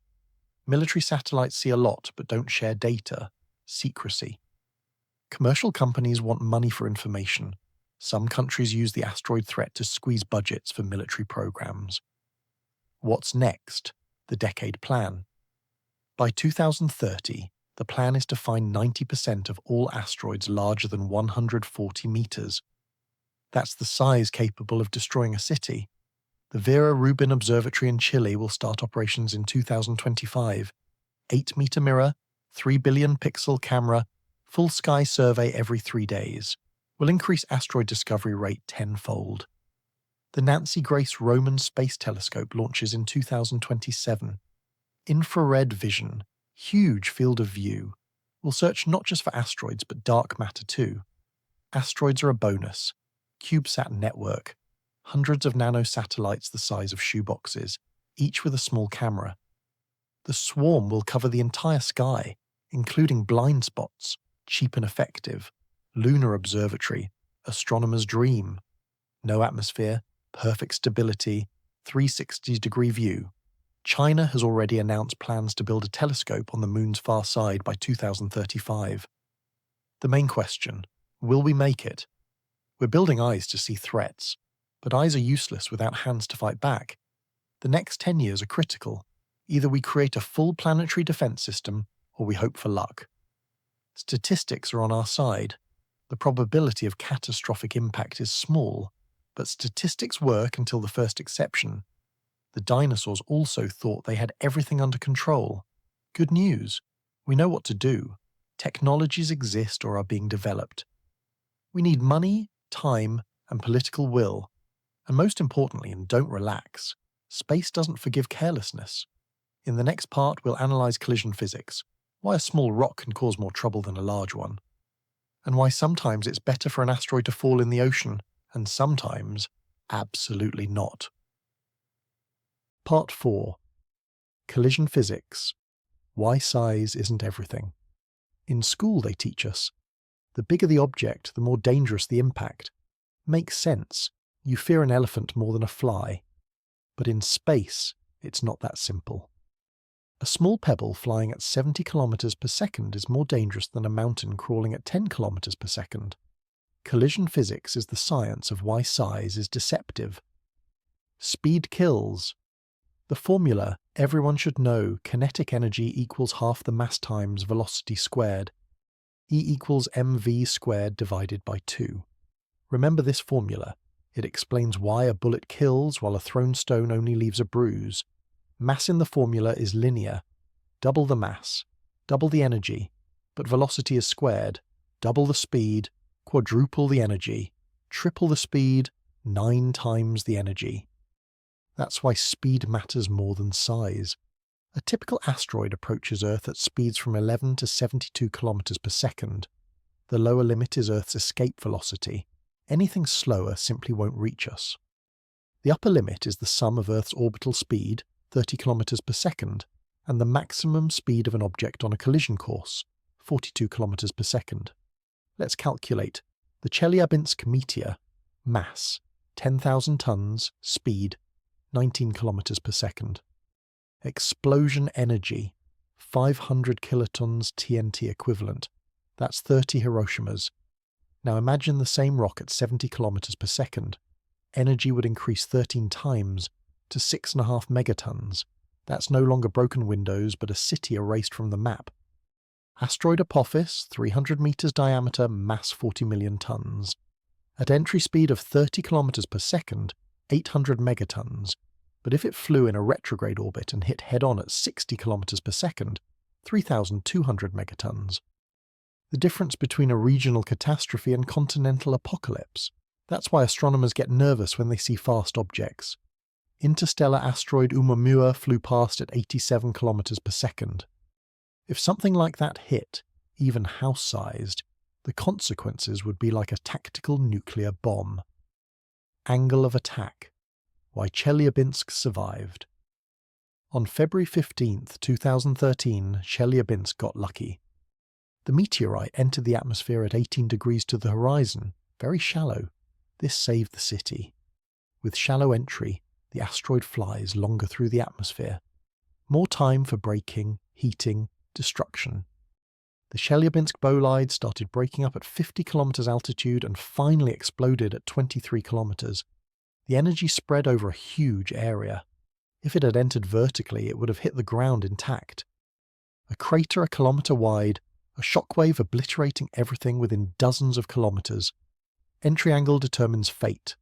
[SPEAKER 1] Military satellites see a lot but don't share data. Secrecy. Commercial companies want money for information. Some countries use the asteroid threat to squeeze budgets for military programs. What's next? The decade plan. By 2030, the plan is to find 90% of all asteroids larger than 140 meters. That's the size capable of destroying a city. The Vera Rubin Observatory in Chile will start operations in 2025. 8-meter mirror, 3 billion pixel camera, full sky survey every 3 days. Will increase asteroid discovery rate tenfold. The Nancy Grace Roman Space Telescope launches in 2027. Infrared vision, huge field of view, will search not just for asteroids but dark matter too. Asteroids are a bonus. CubeSat network, hundreds of nanosatellites the size of shoeboxes, each with a small camera. The swarm will cover the entire sky, including blind spots, cheap and effective. Lunar observatory, astronomer's dream. No atmosphere, perfect stability, 360-degree view. China has already announced plans to build a telescope on the moon's far side by 2035. The main question, will we make it? We're building eyes to see threats, but eyes are useless without hands to fight back. The next 10 years are critical. Either we create a full planetary defense system, or we hope for luck. Statistics are on our side. The probability of catastrophic impact is small, but statistics work until the first exception. The dinosaurs also thought they had everything under control. Good news. We know what to do. Technologies exist or are being developed. We need money, time, and political will. And most importantly, and don't relax, space doesn't forgive carelessness. In the next part, we'll analyze collision physics, why a small rock can cause more trouble than a large one, and why sometimes it's better for an asteroid to fall in the ocean, and sometimes absolutely not. Part 4. Collision Physics. Why size isn't everything. In school they teach us, the bigger the object, the more dangerous the impact. Makes sense. You fear an elephant more than a fly. But in space, it's not that simple. A small pebble flying at 70 kilometers per second is more dangerous than a mountain crawling at 10 kilometers per second. Collision physics is the science of why size is deceptive. Speed kills. The formula everyone should know: kinetic energy equals half the mass times velocity squared. E equals mv squared divided by 2. Remember this formula. It explains why a bullet kills while a thrown stone only leaves a bruise. Mass in the formula is linear. Double the mass, double the energy, but velocity is squared. Double the speed, quadruple the energy, triple the speed, 9 times the energy. That's why speed matters more than size. A typical asteroid approaches Earth at speeds from 11 to 72 kilometers per second. The lower limit is Earth's escape velocity. Anything slower simply won't reach us. The upper limit is the sum of Earth's orbital speed, 30 kilometers per second, and the maximum speed of an object on a collision course, 42 kilometers per second. Let's calculate. The Chelyabinsk meteor, mass, 10,000 tons, speed, 19 kilometers per second. Explosion energy, 500 kilotons TNT equivalent. That's 30 Hiroshimas. Now imagine the same rock at 70 kilometers per second. Energy would increase 13 times to 6.5 megatons. That's no longer broken windows, but a city erased from the map. Asteroid Apophis, 300 meters diameter, mass 40 million tons. At entry speed of 30 kilometers per second, 800 megatons. But if it flew in a retrograde orbit and hit head-on at 60 kilometers per second, 3,200 megatons. The difference between a regional catastrophe and continental apocalypse. That's why astronomers get nervous when they see fast objects. Interstellar asteroid Oumuamua flew past at 87 kilometers per second. If something like that hit, even house-sized, the consequences would be like a tactical nuclear bomb. Angle of attack. Why Chelyabinsk survived. On February 15, 2013, Chelyabinsk got lucky. The meteorite entered the atmosphere at 18 degrees to the horizon, very shallow. This saved the city. With shallow entry, the asteroid flies longer through the atmosphere. More time for braking, heating, destruction. The Chelyabinsk bolide started breaking up at 50 kilometers altitude and finally exploded at 23 kilometers. The energy spread over a huge area. If it had entered vertically, it would have hit the ground intact. A crater a kilometer wide, a shockwave obliterating everything within dozens of kilometers. Entry angle determines fate.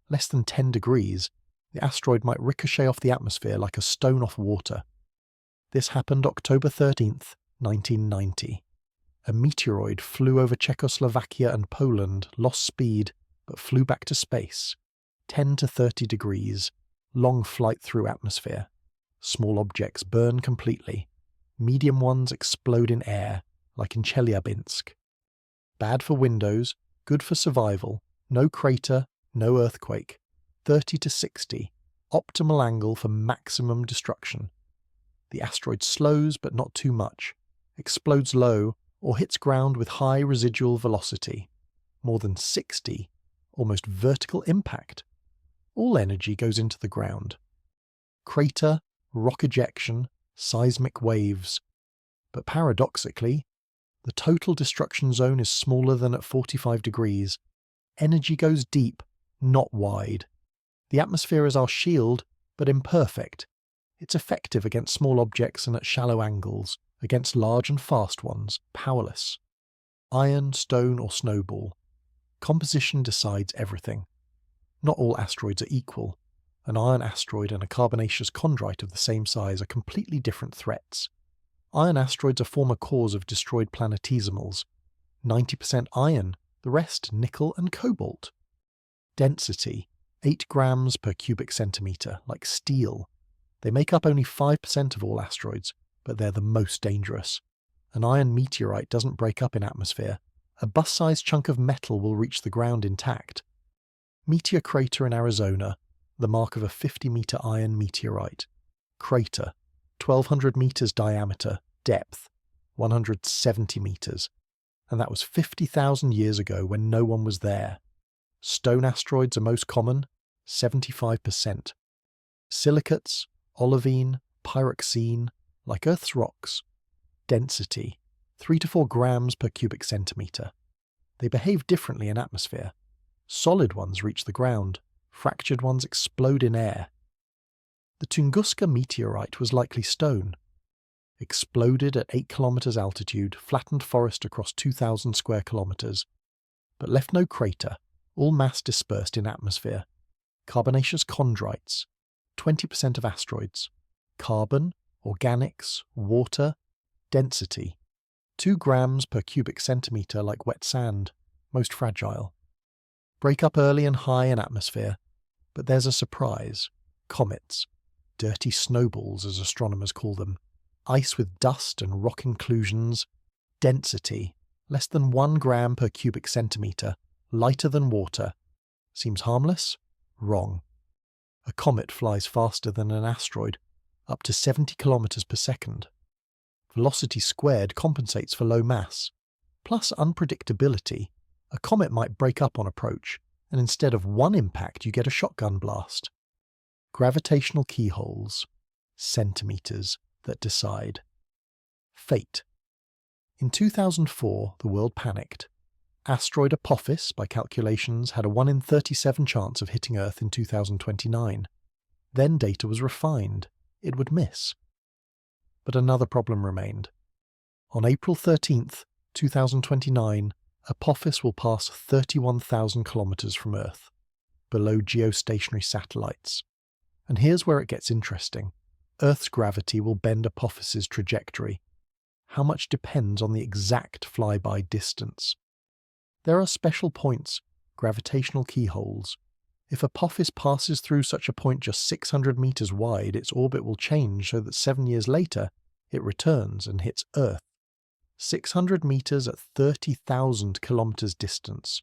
[SPEAKER 1] Less than 10 degrees, the asteroid might ricochet off the atmosphere like a stone off water. This happened October 13th, 1990. A meteoroid flew over Czechoslovakia and Poland, lost speed, but flew back to space. 10 to 30 degrees, long flight through atmosphere. Small objects burn completely. Medium ones explode in air, like in Chelyabinsk. Bad for windows, good for survival, no crater, no earthquake. 30 to 60, optimal angle for maximum destruction. The asteroid slows but not too much, explodes low, or hits ground with high residual velocity. More than 60, almost vertical impact. All energy goes into the ground. Crater, rock ejection, seismic waves. But paradoxically, the total destruction zone is smaller than at 45 degrees. Energy goes deep, not wide. The atmosphere is our shield, but imperfect. It's effective against small objects and at shallow angles. Against large and fast ones, powerless. Iron, stone, or snowball. Composition decides everything. Not all asteroids are equal. An iron asteroid and a carbonaceous chondrite of the same size are completely different threats. Iron asteroids are former cores of destroyed planetesimals. 90% iron, the rest nickel and cobalt. Density, 8 grams per cubic centimetre, like steel. They make up only 5% of all asteroids, but they're the most dangerous. An iron meteorite doesn't break up in atmosphere. A bus-sized chunk of metal will reach the ground intact. Meteor crater in Arizona, the mark of a 50-metre iron meteorite. Crater, 1,200 metres diameter, depth, 170 metres. And that was 50,000 years ago when no one was there. Stone asteroids are most common, 75%. Silicates, olivine, pyroxene, like Earth's rocks. Density, 3 to 4 grams per cubic centimetre. They behave differently in atmosphere. Solid ones reach the ground, fractured ones explode in air. The Tunguska meteorite was likely stone. Exploded at 8 kilometres altitude, flattened forest across 2,000 square kilometres, but left no crater, all mass dispersed in atmosphere. Carbonaceous chondrites, 20% of asteroids. Carbon, organics, water, density, 2 grams per cubic centimetre like wet sand, most fragile. Break up early and high in atmosphere, but there's a surprise. Comets, dirty snowballs as astronomers call them, ice with dust and rock inclusions, density, less than 1 gram per cubic centimetre, lighter than water. Seems harmless? Wrong. A comet flies faster than an asteroid, up to 70 kilometres per second. Velocity squared compensates for low mass. Plus unpredictability, a comet might break up on approach, and instead of one impact you get a shotgun blast. Gravitational keyholes, centimetres, that decide. Fate. In 2004, the world panicked. Asteroid Apophis, by calculations, had a 1 in 37 chance of hitting Earth in 2029. Then data was refined. It would miss. But another problem remained. On April 13th, 2029, Apophis will pass 31,000 kilometres from Earth, below geostationary satellites. And here's where it gets interesting. Earth's gravity will bend Apophis's trajectory. How much depends on the exact flyby distance? There are special points, gravitational keyholes. If Apophis passes through such a point just 600 metres wide, its orbit will change so that 7 years later, it returns and hits Earth. 600 metres at 30,000 kilometres distance.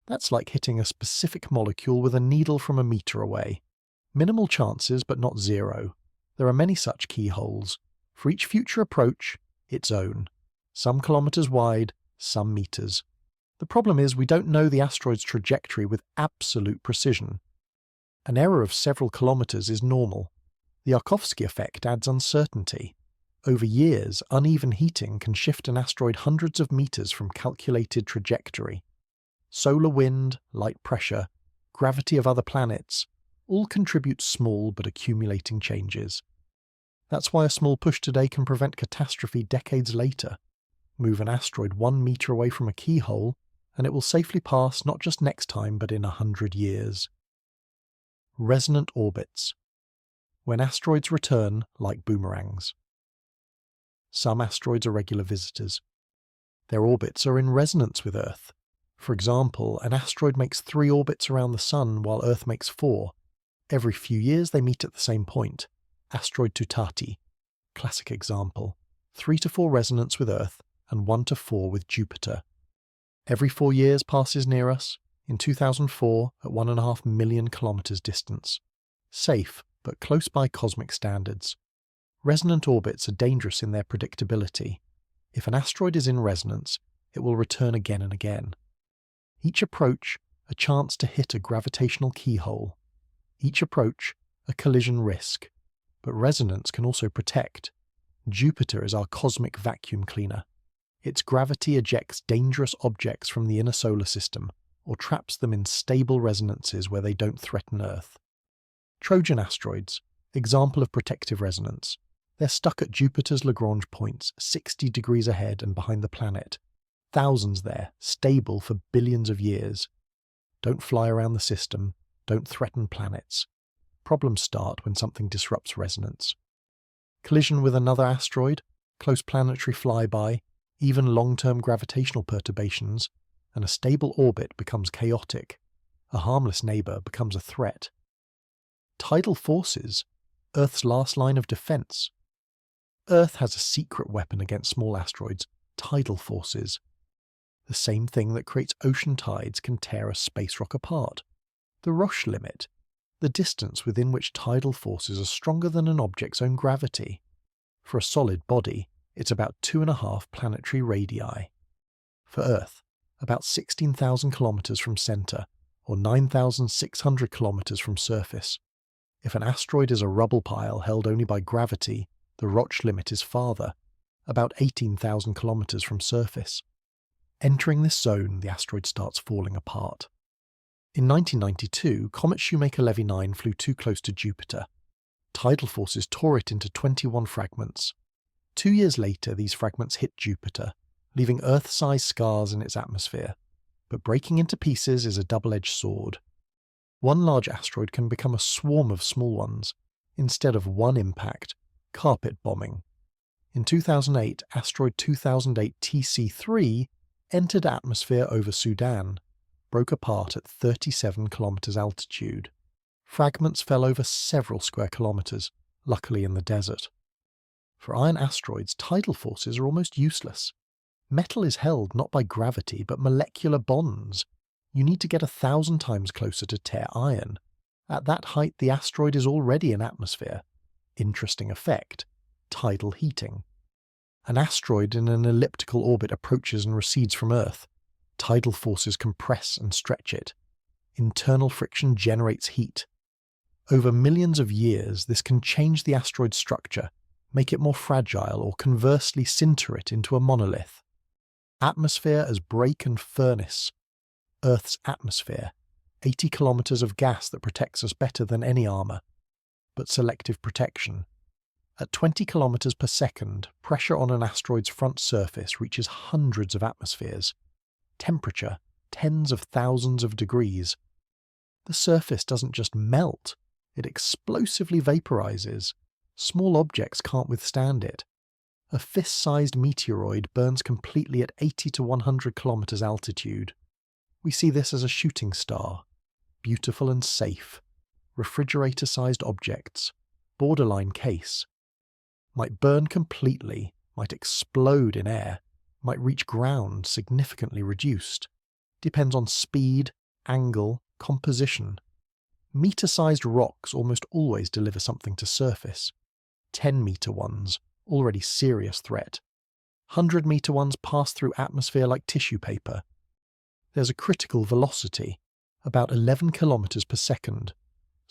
[SPEAKER 1] That's like hitting a specific molecule with a needle from a metre away. Minimal chances, but not zero. There are many such keyholes. For each future approach, its own. Some kilometres wide, some metres. The problem is we don't know the asteroid's trajectory with absolute precision. An error of several kilometres is normal. The Yarkovsky effect adds uncertainty. Over years, uneven heating can shift an asteroid hundreds of metres from calculated trajectory. Solar wind, light pressure, gravity of other planets, all contribute small but accumulating changes. That's why a small push today can prevent catastrophe decades later. Move an asteroid 1 metre away from a keyhole, and it will safely pass not just next time but in 100 years. Resonant orbits. When asteroids return like boomerangs. Some asteroids are regular visitors. Their orbits are in resonance with Earth. For example, an asteroid makes 3 orbits around the Sun while Earth makes 4. Every few years they meet at the same point. Asteroid Tutati. Classic example. 3 to 4 resonance with Earth and 1 to 4 with Jupiter. Every 4 years passes near us, in 2004 at 1.5 million kilometres distance. Safe, but close by cosmic standards. Resonant orbits are dangerous in their predictability. If an asteroid is in resonance, it will return again and again. Each approach, a chance to hit a gravitational keyhole. Each approach, a collision risk. But resonance can also protect. Jupiter is our cosmic vacuum cleaner. Its gravity ejects dangerous objects from the inner solar system, or traps them in stable resonances where they don't threaten Earth. Trojan asteroids, example of protective resonance. They're stuck at Jupiter's Lagrange points 60 degrees ahead and behind the planet. Thousands there, stable for billions of years. Don't fly around the system, don't threaten planets. Problems start when something disrupts resonance. Collision with another asteroid, close planetary flyby, even long-term gravitational perturbations, and a stable orbit becomes chaotic. A harmless neighbour becomes a threat. Tidal forces, Earth's last line of defence. Earth has a secret weapon against small asteroids, tidal forces. The same thing that creates ocean tides can tear a space rock apart. The Roche limit, the distance within which tidal forces are stronger than an object's own gravity. For a solid body, it's about 2.5 planetary radii. For Earth, about 16,000 kilometres from centre, or 9,600 kilometres from surface. If an asteroid is a rubble pile held only by gravity, the Roche limit is farther, about 18,000 kilometres from surface. Entering this zone, the asteroid starts falling apart. In 1992, Comet Shoemaker-Levy 9 flew too close to Jupiter. Tidal forces tore it into 21 fragments. 2 years later, these fragments hit Jupiter, leaving Earth-sized scars in its atmosphere. But breaking into pieces is a double-edged sword. One large asteroid can become a swarm of small ones. Instead of one impact, carpet bombing. In 2008, asteroid 2008 TC3 entered atmosphere over Sudan, broke apart at 37 kilometers altitude. Fragments fell over several square kilometers, luckily in the desert. For iron asteroids, tidal forces are almost useless. Metal is held not by gravity but molecular bonds. You need to get 1,000 times closer to tear iron. At that height, the asteroid is already in atmosphere. Interesting effect: tidal heating. An asteroid in an elliptical orbit approaches and recedes from Earth. Tidal forces compress and stretch it. Internal friction generates heat. Over millions of years, this can change the asteroid's structure, make it more fragile, or conversely sinter it into a monolith. Atmosphere as brake and furnace. Earth's atmosphere, 80 kilometers of gas that protects us better than any armour. But selective protection. At 20 kilometers per second, pressure on an asteroid's front surface reaches hundreds of atmospheres. Temperature, tens of thousands of degrees. The surface doesn't just melt, it explosively vaporizes. Small objects can't withstand it. A fist-sized meteoroid burns completely at 80 to 100 kilometers altitude. We see this as a shooting star. Beautiful and safe. Refrigerator-sized objects. Borderline case. Might burn completely, might explode in air, might reach ground significantly reduced. Depends on speed, angle, composition. Meter-sized rocks almost always deliver something to surface. 10-meter ones, already serious threat. 100-meter ones pass through atmosphere like tissue paper. There's a critical velocity, about 11 kilometers per second.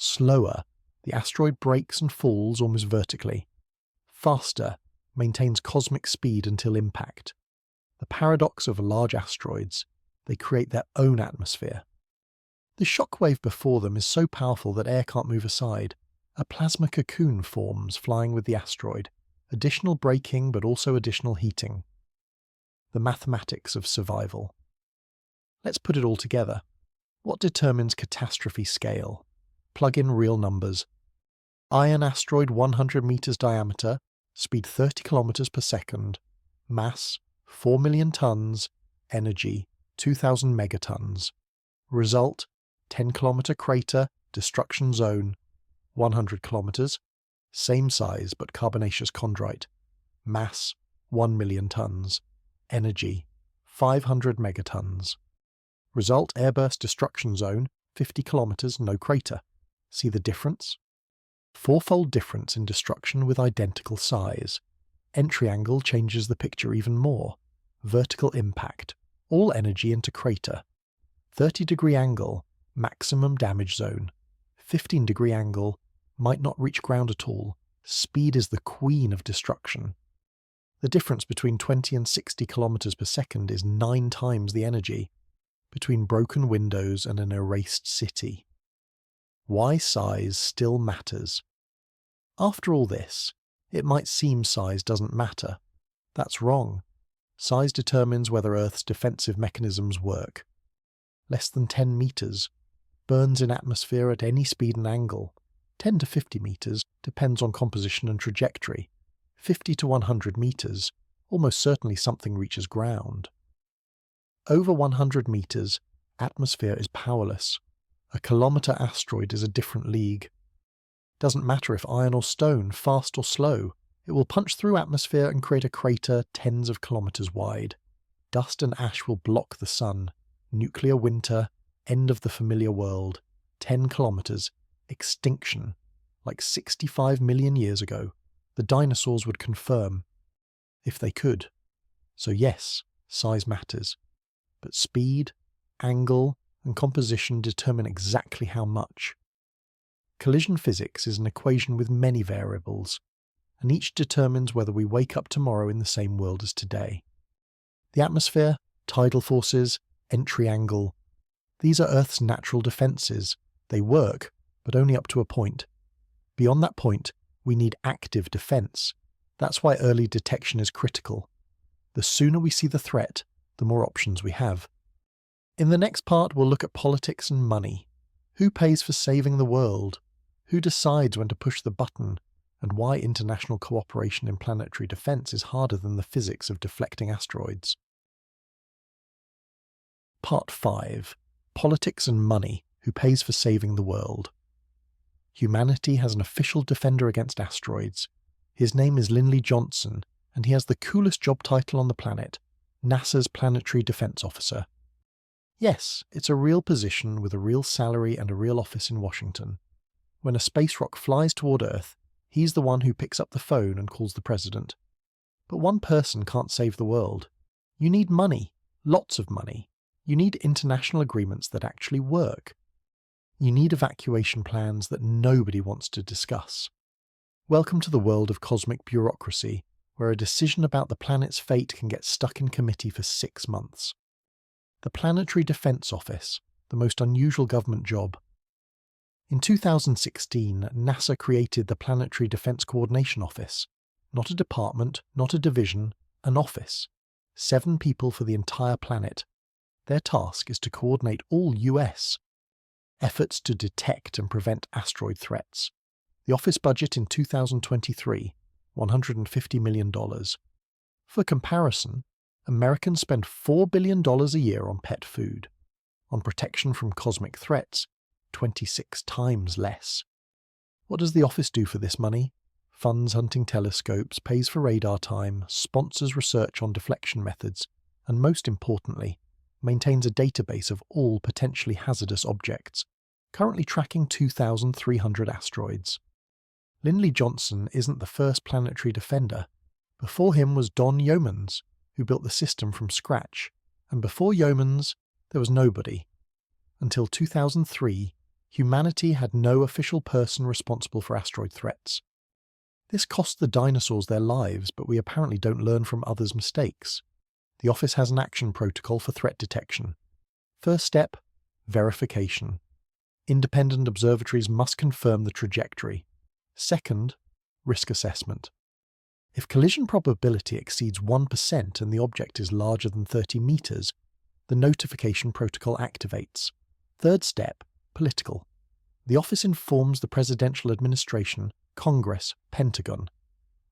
[SPEAKER 1] Slower, the asteroid brakes and falls almost vertically. Faster, maintains cosmic speed until impact. The paradox of large asteroids, they create their own atmosphere. The shock wave before them is so powerful that air can't move aside. A plasma cocoon forms flying with the asteroid. Additional braking, but also additional heating. The mathematics of survival. Let's put it all together. What determines catastrophe scale? Plug in real numbers. Iron asteroid 100 meters diameter, speed 30 kilometers per second, mass 4 million tons, energy 2,000 megatons. Result: 10-kilometer crater, destruction zone, 100 kilometers, same size but carbonaceous chondrite, mass 1 million tons, energy 500 megatons. Result: airburst destruction zone, 50 kilometers, no crater. See the difference? Fourfold difference in destruction with identical size. Entry angle changes the picture even more. Vertical impact, all energy into crater. 30-degree angle, maximum damage zone. 15-degree angle, might not reach ground at all. Speed is the queen of destruction. The difference between 20 and 60 kilometers per second is 9 times the energy. Between broken windows and an erased city. Why size still matters. After all this, It might seem size doesn't matter. That's wrong. Size determines whether Earth's defensive mechanisms work. Less than 10 meters, burns in atmosphere at any speed and angle. 10 to 50 meters depends on composition and trajectory. 50 to 100 meters, almost certainly something reaches ground. Over 100 meters, atmosphere is powerless. A kilometer asteroid is a different league. Doesn't matter if iron or stone, fast or slow, it will punch through atmosphere and create a crater tens of kilometers wide. Dust and ash will block the sun. Nuclear winter, end of the familiar world. 10 kilometers, extinction. Like 65 million years ago, the dinosaurs would confirm. If they could. So yes, size matters. But speed, angle, and composition determine exactly how much. Collision physics is an equation with many variables, and each determines whether we wake up tomorrow in the same world as today. The atmosphere, tidal forces, entry angle. These are Earth's natural defences. They work, but only up to a point. Beyond that point, we need active defence. That's why early detection is critical. The sooner we see the threat, the more options we have. In the next part, we'll look at politics and money. Who pays for saving the world? Who decides when to push the button? And why international cooperation in planetary defense is harder than the physics of deflecting asteroids. Part 5. Politics and money. Who pays for saving the world? Humanity has an official defender against asteroids. His name is Linley Johnson, and he has the coolest job title on the planet, NASA's Planetary-Defense Officer. Yes, it's a real position with a real salary and a real office in Washington. When a space rock flies toward Earth, he's the one who picks up the phone and calls the president. But one person can't save the world. You need money, lots of money. You need international agreements that actually work. You need evacuation plans that nobody wants to discuss. Welcome to the world of cosmic bureaucracy, where a decision about the planet's fate can get stuck in committee for 6 months. The Planetary Defense Office, the most unusual government job. In 2016, NASA created the Planetary Defense Coordination Office. Not a department, not a division, an office. 7 people for the entire planet. Their task is to coordinate all US efforts to detect and prevent asteroid threats. The office budget in 2023, $150 million. For comparison, Americans spend $4 billion a year on pet food. On protection from cosmic threats, 26 times less. What does the office do for this money? Funds hunting telescopes, pays for radar time, sponsors research on deflection methods, and most importantly, maintains a database of all potentially hazardous objects, currently tracking 2,300 asteroids. Linley Johnson isn't the first planetary defender. Before him was Don Yeomans, who built the system from scratch, and before Yeomans, there was nobody. Until 2003, humanity had no official person responsible for asteroid threats. This cost the dinosaurs their lives, but we apparently don't learn from others' mistakes. The office has an action protocol for threat detection. First step, verification. Independent observatories must confirm the trajectory. Second, risk assessment. If collision probability exceeds 1% and the object is larger than 30 meters, the notification protocol activates. Third step, political. The office informs the presidential administration, Congress, Pentagon.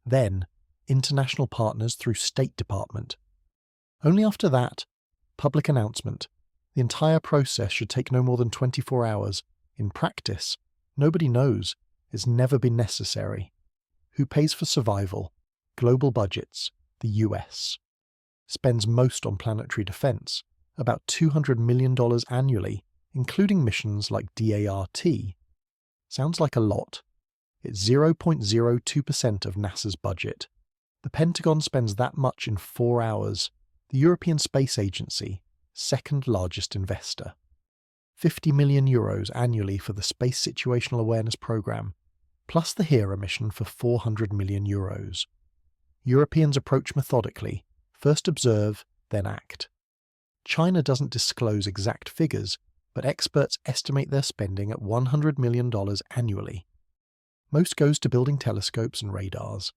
[SPEAKER 1] Then, international partners through State Department. Only after that, public announcement. The entire process should take no more than 24 hours. In practice, nobody knows. It's never been necessary. Who pays for survival? Global budgets. The US. Spends most on planetary defense, about $200 million annually, including missions like DART. Sounds like a lot. It's 0.02% of NASA's budget. The Pentagon spends that much in 4 hours. The European Space Agency, second largest investor. €50 million annually for the Space Situational Awareness Programme, plus the HERA mission for €400 million. Europeans approach methodically, first observe, then act. China doesn't disclose exact figures, but experts estimate their spending at $100 million annually. Most goes to building telescopes and radars.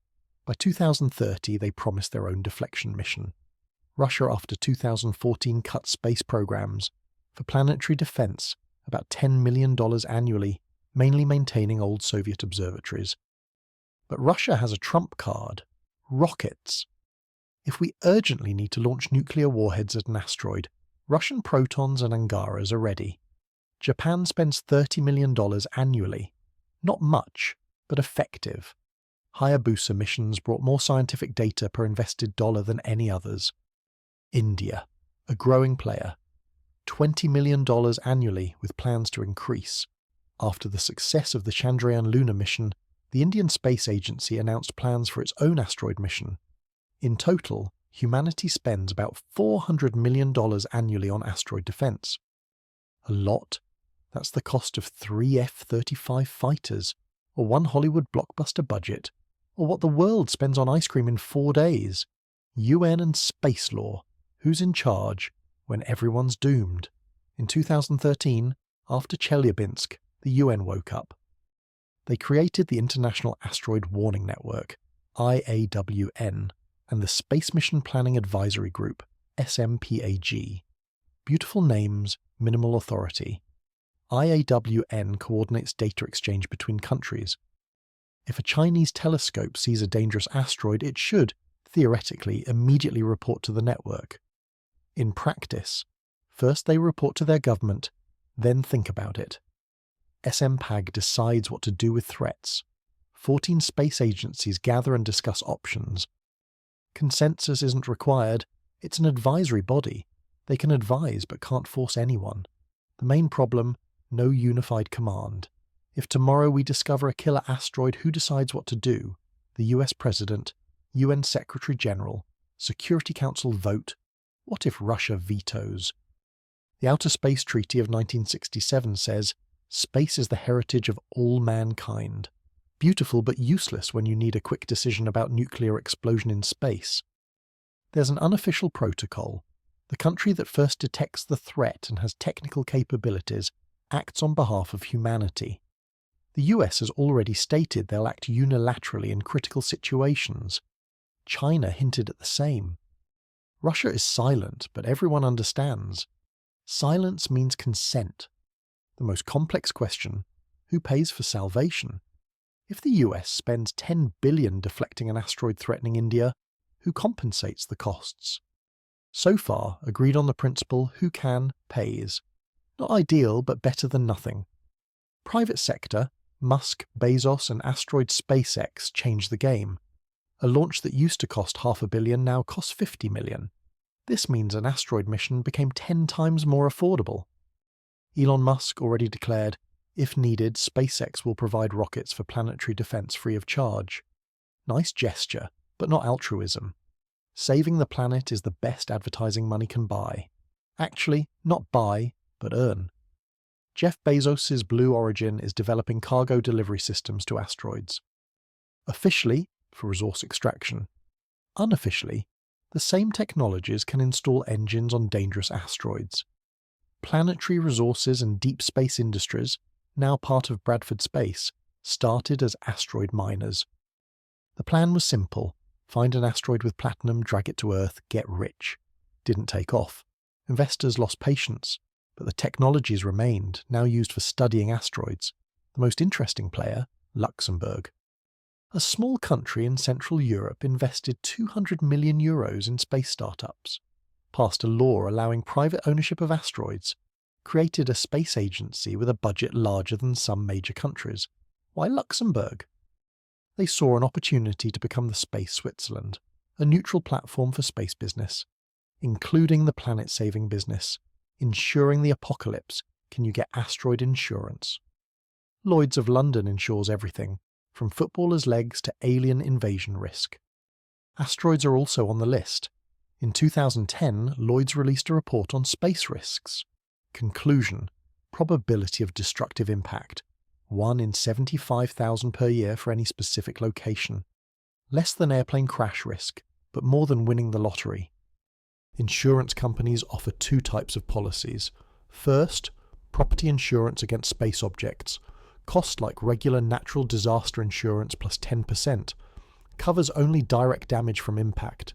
[SPEAKER 1] By 2030, they promised their own deflection mission. Russia, after 2014, cut space programs. For planetary defense, about $10 million annually, mainly maintaining old Soviet observatories. But Russia has a trump card: rockets. If we urgently need to launch nuclear warheads at an asteroid, Russian Protons and Angaras are ready. Japan spends $30 million annually. Not much, but effective. Hayabusa missions brought more scientific data per invested dollar than any others. India, a growing player. $20 million annually, with plans to increase. After the success of the Chandrayaan lunar mission, the Indian Space Agency announced plans for its own asteroid mission. In total, humanity spends about $400 million annually on asteroid defense. A lot? That's the cost of 3 F-35 fighters, or one Hollywood blockbuster budget, or what the world spends on ice cream in 4 days. UN and space law. Who's in charge when everyone's doomed? In 2013, after Chelyabinsk, the UN woke up. They created the International Asteroid Warning Network, IAWN, and the Space Mission Planning Advisory Group, SMPAG. Beautiful names, minimal authority. IAWN coordinates data exchange between countries. If a Chinese telescope sees a dangerous asteroid, it should, theoretically, immediately report to the network. In practice, first they report to their government, then think about it. SMPAG decides what to do with threats. 14 space agencies gather and discuss options. Consensus isn't required. It's an advisory body. They can advise but can't force anyone. The main problem: no unified command. If tomorrow we discover a killer asteroid, who decides what to do? The US President, UN Secretary General, Security Council vote? What if Russia vetoes? The Outer Space Treaty of 1967 says, "Space is the heritage of all mankind." Beautiful but useless when you need a quick decision about nuclear explosion in space. There's an unofficial protocol. The country that first detects the threat and has technical capabilities acts on behalf of humanity. The US has already stated they'll act unilaterally in critical situations. China hinted at the same. Russia is silent, but everyone understands. Silence means consent. The most complex question: who pays for salvation? If the US spends $10 billion deflecting an asteroid threatening India, who compensates the costs? So far, agreed on the principle who can, pays. Not ideal, but better than nothing. Private sector, Musk, Bezos and asteroid SpaceX changed the game. A launch that used to cost $500 million now costs $50 million. This means an asteroid mission became 10 times more affordable. Elon Musk already declared, if needed, SpaceX will provide rockets for planetary defense free of charge. Nice gesture, but not altruism. Saving the planet is the best advertising money can buy. Actually, not buy, but earn. Jeff Bezos' Blue Origin is developing cargo delivery systems to asteroids. Officially, for resource extraction. Unofficially, the same technologies can install engines on dangerous asteroids. Planetary Resources and Deep Space Industries, now part of Bradford Space, started as asteroid miners. The plan was simple: find an asteroid with platinum, drag it to Earth, get rich. Didn't take off. Investors lost patience, but the technologies remained, now used for studying asteroids. The most interesting player, Luxembourg. A small country in Central Europe invested €200 million in space startups, passed a law allowing private ownership of asteroids, created a space agency with a budget larger than some major countries. Why Luxembourg? They saw an opportunity to become the Space Switzerland, a neutral platform for space business, including the planet-saving business. Ensuring the apocalypse, can you get asteroid insurance? Lloyd's of London insures everything, from footballers' legs to alien invasion risk. Asteroids are also on the list. In 2010, Lloyd's released a report on space risks. Conclusion: probability of destructive impact, 1 in 75,000 per year for any specific location. Less than airplane crash risk, but more than winning the lottery. Insurance companies offer 2 types of policies. First, property insurance against space objects. Cost like regular natural disaster insurance plus 10%. covers only direct damage from impact.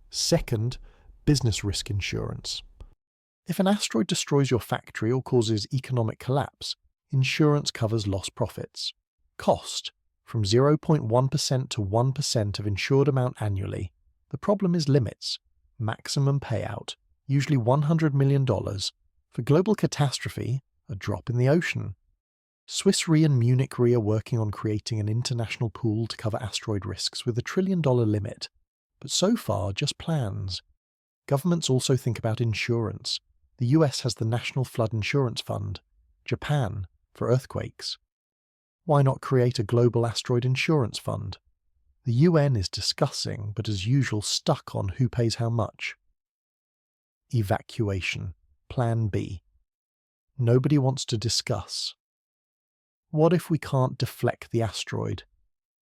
[SPEAKER 1] Second, business risk insurance. If an asteroid destroys your factory or causes economic collapse, insurance covers lost profits. Cost, from 0.1% to 1% of insured amount annually. The problem is limits. Maximum payout, usually $100 million. For global catastrophe, a drop in the ocean. Swiss Re and Munich Re are working on creating an international pool to cover asteroid risks with a $1 trillion limit. But so far, just plans. Governments also think about insurance. The US has the National Flood Insurance Fund. Japan, for earthquakes. Why not create a global asteroid insurance fund? The UN is discussing, but as usual stuck on who pays how much. Evacuation. Plan B. Nobody wants to discuss. What if we can't deflect the asteroid?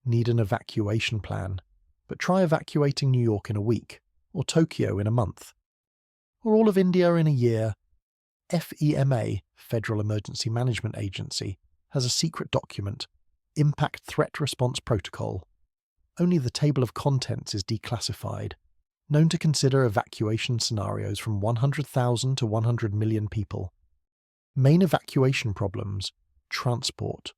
[SPEAKER 1] Need an evacuation plan. But try evacuating New York in a week, or Tokyo in a month, or all of India in a year. FEMA, Federal Emergency Management Agency, has a secret document, Impact Threat Response Protocol. Only the table of contents is declassified, known to consider evacuation scenarios from 100,000 to 100 million people. Main evacuation problems: transport.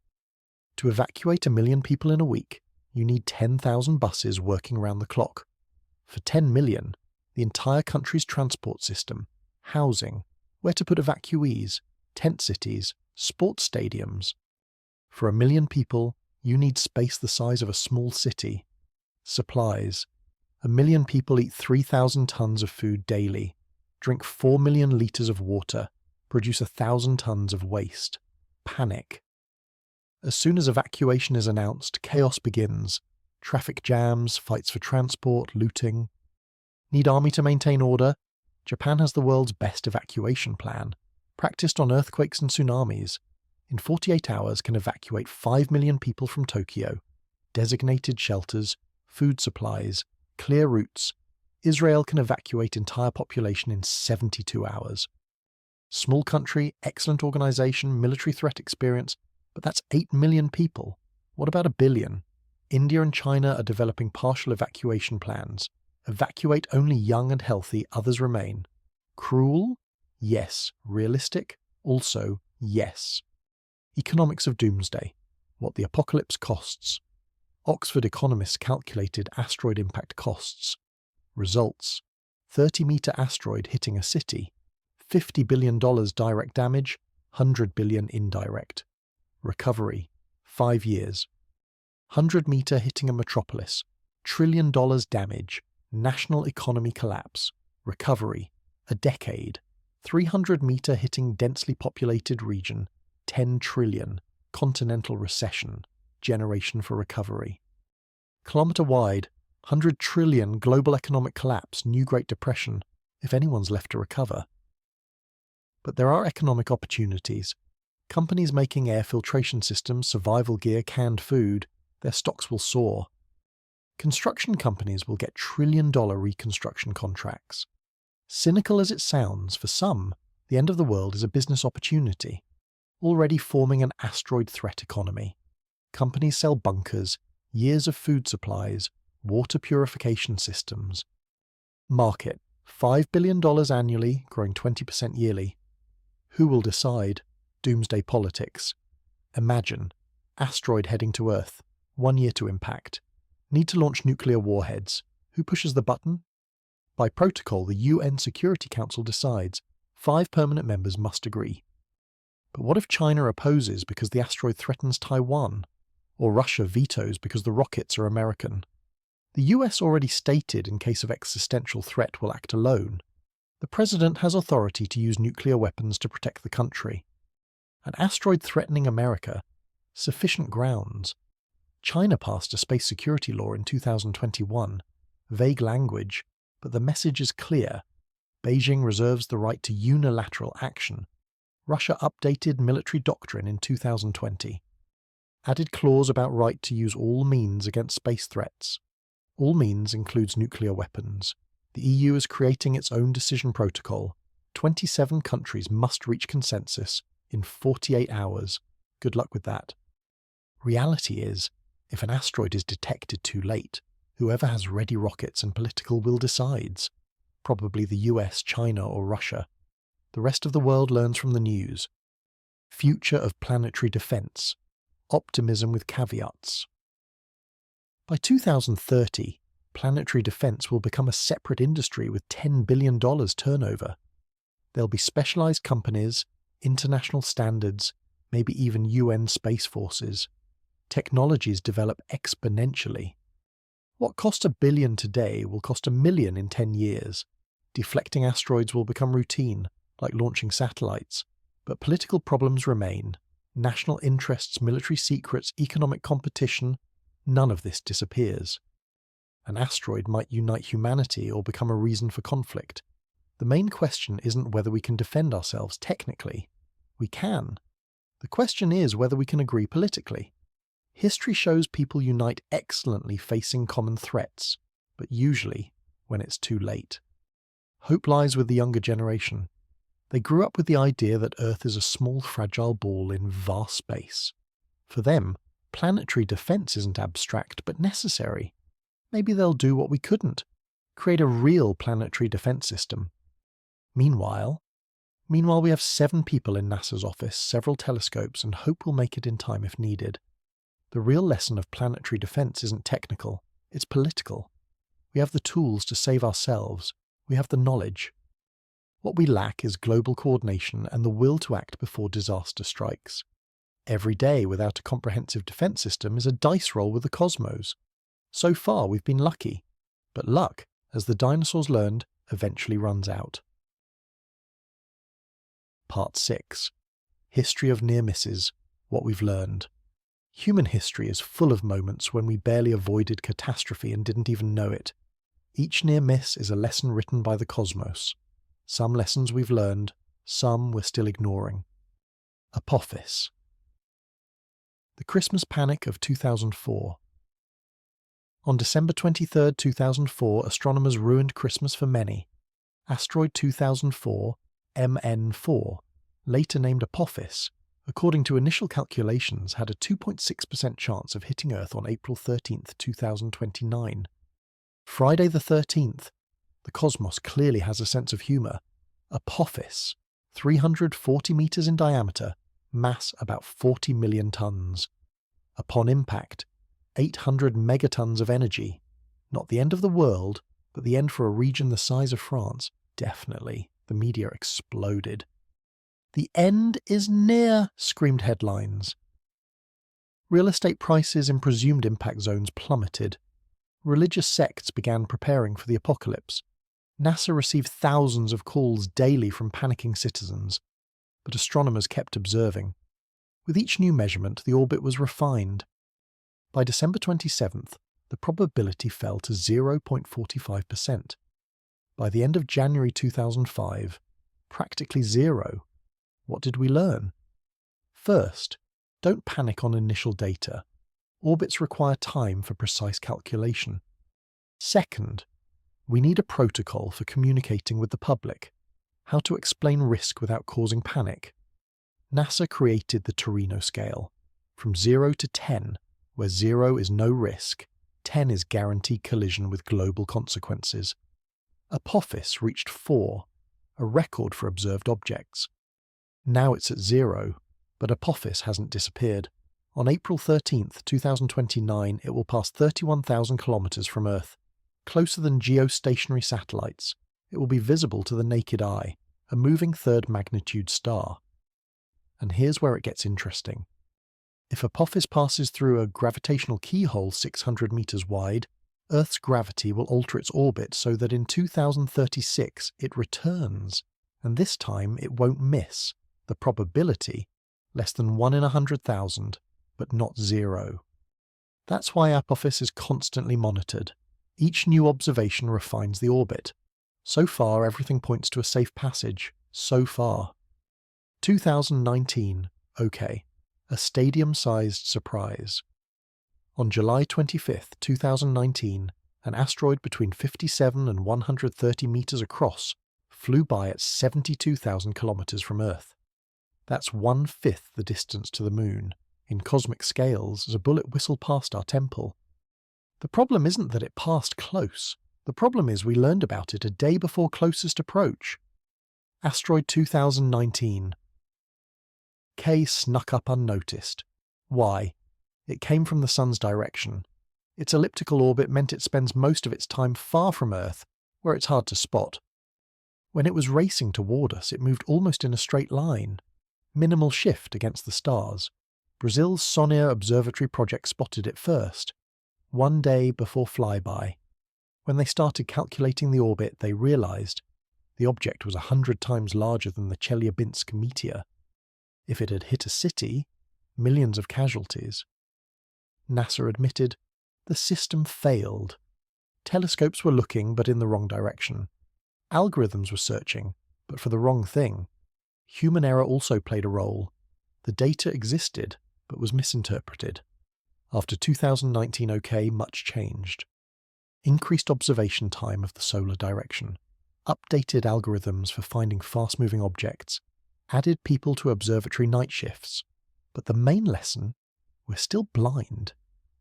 [SPEAKER 1] To evacuate 1 million people in a week, you need 10,000 buses working around the clock. For 10 million, the entire country's transport system, housing, where to put evacuees, tent cities, sports stadiums. For 1 million people, you need space the size of a small city. Supplies. 1 million people eat 3,000 tons of food daily, drink 4 million litres of water, produce 1,000 tons of waste. Panic. As soon as evacuation is announced, chaos begins. Traffic jams, fights for transport, looting. Need army to maintain order? Japan has the world's best evacuation plan, practiced on earthquakes and tsunamis. In 48 hours can evacuate 5 million people from Tokyo. Designated shelters, food supplies, clear routes. Israel can evacuate entire population in 72 hours. Small country, excellent organization, military threat experience, but that's 8 million people. What about 1 billion? India and China are developing partial evacuation plans. Evacuate only young and healthy, others remain. Cruel? Yes. Realistic? Also, yes. Economics of Doomsday. What the apocalypse costs. Oxford economists calculated asteroid impact costs. Results: 30-meter asteroid hitting a city. $50 billion direct damage, $100 billion indirect. Recovery: 5 years. 100-meter hitting a metropolis, $1 trillion damage, national economy collapse. Recovery: a decade. 300-meter hitting densely populated region, $10 trillion, continental recession, generation for recovery. Kilometer-wide, $100 trillion global economic collapse, new Great Depression, if anyone's left to recover. But there are economic opportunities. Companies making air filtration systems, survival gear, canned food, their stocks will soar. Construction companies will get trillion-dollar reconstruction contracts. Cynical as it sounds, for some, the end of the world is a business opportunity, already forming an asteroid threat economy. Companies sell bunkers, years of food supplies, water purification systems. Market: $5 billion annually, growing 20% yearly. Who will decide? Doomsday politics. Imagine, asteroid heading to Earth, 1 year to impact. Need to launch nuclear warheads. Who pushes the button? By protocol, the UN Security Council decides. 5 permanent members must agree. But what if China opposes because the asteroid threatens Taiwan? Or Russia vetoes because the rockets are American? The US already stated in case of existential threat will act alone. The president has authority to use nuclear weapons to protect the country. An asteroid threatening America? Sufficient grounds. China passed a space security law in 2021. Vague language, but the message is clear. Beijing reserves the right to unilateral action. Russia updated military doctrine in 2020. Added clause about right to use all means against space threats. All means includes nuclear weapons. The EU is creating its own decision protocol. 27 countries must reach consensus in 48 hours. Good luck with that. Reality is, if an asteroid is detected too late, Whoever has ready rockets and political will decides. Probably the US, China, or Russia. The rest of the world learns from the news. Future of planetary defense. Optimism with caveats. By 2030, planetary defense will become a separate industry with $10 billion turnover. There'll be specialized companies, international standards, maybe even UN space forces. Technologies develop exponentially. What cost $1 billion today will cost $1 million in 10 years. Deflecting asteroids will become routine, like launching satellites. But political problems remain. National interests, military secrets, economic competition, none of this disappears. An asteroid might unite humanity or become a reason for conflict. The main question isn't whether we can defend ourselves technically. We can. The question is whether we can agree politically. History shows people unite excellently facing common threats, but usually when it's too late. Hope lies with the younger generation. They grew up with the idea that Earth is a small, fragile ball in vast space. For them, planetary defense isn't abstract, but necessary. Maybe they'll do what we couldn't, create a real planetary defense system. Meanwhile, we have 7 people in NASA's office, several telescopes, and hope we'll make it in time if needed. The real lesson of planetary defense isn't technical, it's political. We have the tools to save ourselves, we have the knowledge. What we lack is global coordination and the will to act before disaster strikes. Every day without a comprehensive defense system is a dice roll with the cosmos. So far we've been lucky, but luck, as the dinosaurs learned, eventually runs out. Part 6. History of near misses, what we've learned. Human history is full of moments when we barely avoided catastrophe and didn't even know it. Each near miss is a lesson written by the cosmos. Some lessons we've learned, some we're still ignoring. Apophis. The Christmas Panic of 2004. On December 23, 2004, astronomers ruined Christmas for many. Asteroid 2004, MN4, later named Apophis, according to initial calculations had a 2.6% chance of hitting Earth on April 13, 2029. Friday the 13th, the cosmos clearly has a sense of humour. Apophis, 340 metres in diameter, mass about 40 million tonnes. Upon impact, 800 megatons of energy. Not the end of the world, but the end for a region the size of France, definitely. The media exploded. "The end is near," screamed headlines. Real estate prices in presumed impact zones plummeted. Religious sects began preparing for the apocalypse. NASA received thousands of calls daily from panicking citizens, but astronomers kept observing. With each new measurement, the orbit was refined. By December 27th, the probability fell to 0.45%. By the end of January 2005, practically zero. What did we learn? First, don't panic on initial data. Orbits require time for precise calculation. Second, we need a protocol for communicating with the public, how to explain risk without causing panic. NASA created the Torino scale, from 0 to 10, where 0 is no risk, 10 is guaranteed collision with global consequences. Apophis reached 4, a record for observed objects. Now it's at 0, but Apophis hasn't disappeared. On April 13, 2029, it will pass 31,000 kilometers from Earth, closer than geostationary satellites. It will be visible to the naked eye, a moving third-magnitude star. And here's where it gets interesting. If Apophis passes through a gravitational keyhole 600 meters wide, Earth's gravity will alter its orbit so that in 2036 it returns, and this time it won't miss. The probability, less than 1 in 100,000, but not 0. That's why Apophis is constantly monitored. Each new observation refines the orbit. So far, everything points to a safe passage. So far. 2019, OK. A stadium-sized surprise. On July 25, 2019, an asteroid between 57 and 130 meters across flew by at 72,000 kilometers from Earth. That's 1/5 the distance to the Moon. In cosmic scales, as a bullet whistled past our temple. The problem isn't that it passed close. The problem is we learned about it a day before closest approach. Asteroid 2019. K snuck up unnoticed. Why? It came from the Sun's direction. Its elliptical orbit meant it spends most of its time far from Earth, where it's hard to spot. When it was racing toward us, it moved almost in a straight line. Minimal shift against the stars. Brazil's Sonia Observatory project spotted it first, one day before flyby. When they started calculating the orbit, they realized the object was 100 times larger than the Chelyabinsk meteor. If it had hit a city, millions of casualties. NASA admitted the system failed. Telescopes were looking, but in the wrong direction. Algorithms were searching, but for the wrong thing. Human error also played a role. The data existed, but was misinterpreted. After 2019 OK, much changed. Increased observation time of the solar direction, updated algorithms for finding fast-moving objects, added people to observatory night shifts. But the main lesson, we're still blind.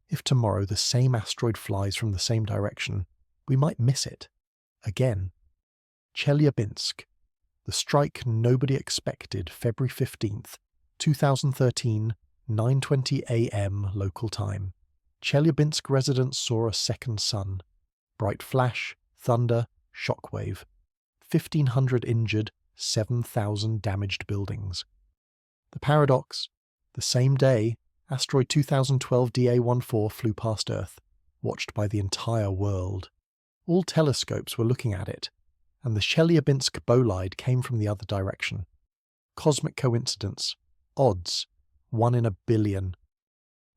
[SPEAKER 1] If tomorrow the same asteroid flies from the same direction, we might miss it. Again. Chelyabinsk. The strike nobody expected, February 15th, 2013, 9:20 a.m. local time. Chelyabinsk residents saw a second sun. Bright flash, thunder, shockwave. 1,500 injured, 7,000 damaged buildings. The paradox, the same day, asteroid 2012 DA14 flew past Earth, watched by the entire world. All telescopes were looking at it, and the Chelyabinsk bolide came from the other direction. Cosmic coincidence. Odds. 1 in a billion.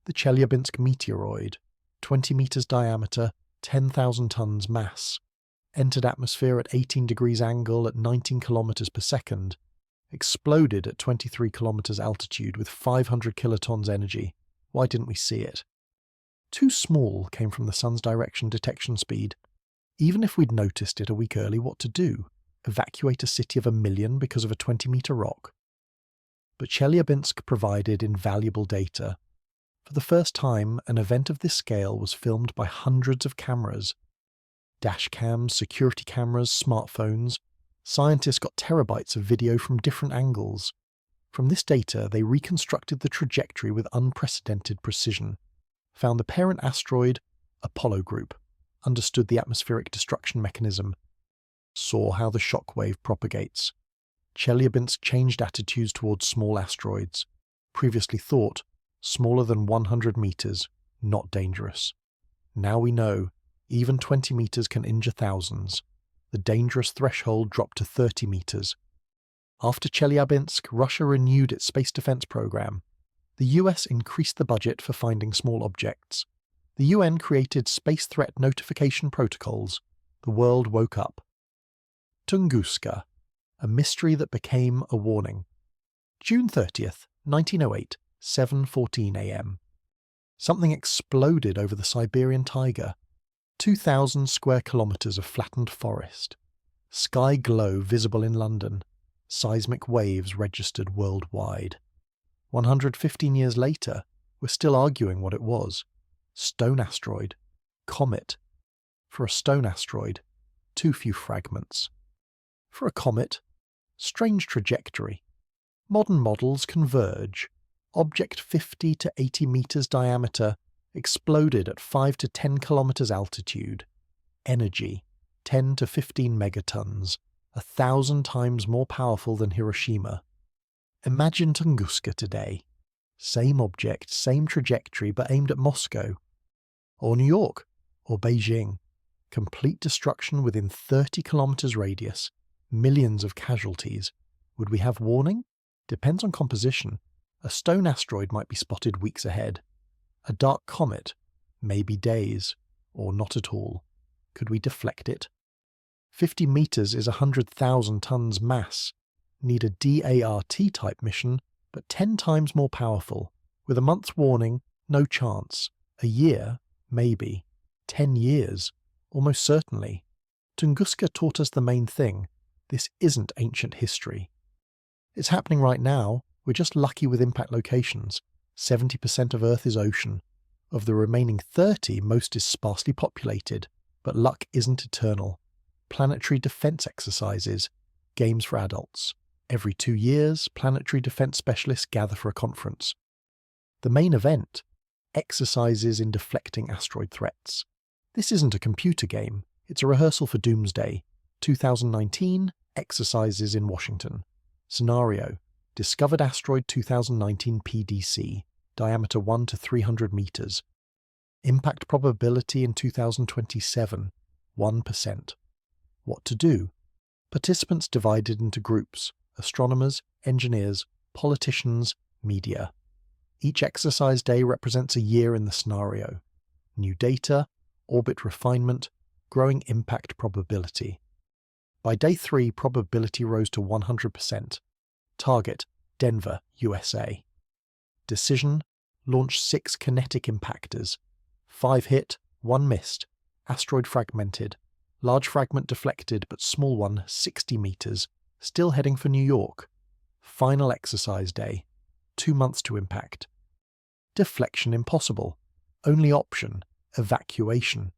[SPEAKER 1] The Chelyabinsk meteoroid, 20 meters diameter, 10,000 tons mass, entered atmosphere at 18 degrees angle at 19 kilometers per second, exploded at 23 kilometers altitude with 500 kilotons energy. Why didn't we see it? Too small came from the Sun's direction detection speed. Even if we'd noticed it a week early, what to do? Evacuate a city of 1 million because of a 20-meter rock? But Chelyabinsk provided invaluable data. For the first time, an event of this scale was filmed by hundreds of cameras. Dashcams, security cameras, smartphones. Scientists got terabytes of video from different angles. From this data, they reconstructed the trajectory with unprecedented precision, found the parent asteroid, Apollo group, understood the atmospheric destruction mechanism, saw how the shockwave propagates. Chelyabinsk changed attitudes towards small asteroids, previously thought smaller than 100 meters, not dangerous. Now we know, even 20 meters can injure thousands. The dangerous threshold dropped to 30 meters. After Chelyabinsk, Russia renewed its space defense program. The US increased the budget for finding small objects. The UN created space threat notification protocols. The world woke up. Tunguska, a mystery that became a warning. June 30th, 1908, 7:14 a.m. Something exploded over the Siberian taiga. 2,000 square kilometers of flattened forest. Sky glow visible in London. Seismic waves registered worldwide. 115 years later, we're still arguing what it was. Stone asteroid. Comet. For a stone asteroid, too few fragments. For a comet, strange trajectory. Modern models converge. Object 50 to 80 meters diameter, exploded at 5 to 10 kilometers altitude. Energy, 10 to 15 megatons, 1,000 times more powerful than Hiroshima. Imagine Tunguska today. Same object, same trajectory, but aimed at Moscow. Or New York, or Beijing. Complete destruction within 30 kilometers radius. Millions of casualties. Would we have warning? Depends on composition. A stone asteroid might be spotted weeks ahead. A dark comet, maybe days, or not at all. Could we deflect it? 50 meters is 100,000 tons mass. Need a DART-type mission, but 10 times more powerful. With a month's warning, no chance. A year, maybe. 10 years, almost certainly. Tunguska taught us the main thing. This isn't ancient history. It's happening right now. We're just lucky with impact locations. 70% of Earth is ocean. Of the remaining 30, most is sparsely populated, but luck isn't eternal. Planetary defense exercises, games for adults. Every 2 years, planetary defense specialists gather for a conference. The main event, exercises in deflecting asteroid threats. This isn't a computer game, it's a rehearsal for Doomsday. 2019, exercises in Washington. Scenario, discovered asteroid 2019 PDC, diameter 1 to 300 meters. Impact probability in 2027, 1%. What to do? Participants divided into groups: astronomers, engineers, politicians, media. Each exercise day represents a year in the scenario. New data, orbit refinement, growing impact probability. By day 3, probability rose to 100%. Target, Denver, USA. Decision, launch 6 kinetic impactors. 5 hit, 1 missed. Asteroid fragmented. Large fragment deflected, but small one, 60 meters. Still heading for New York. Final exercise day. 2 months to impact. Deflection impossible. Only option, evacuation.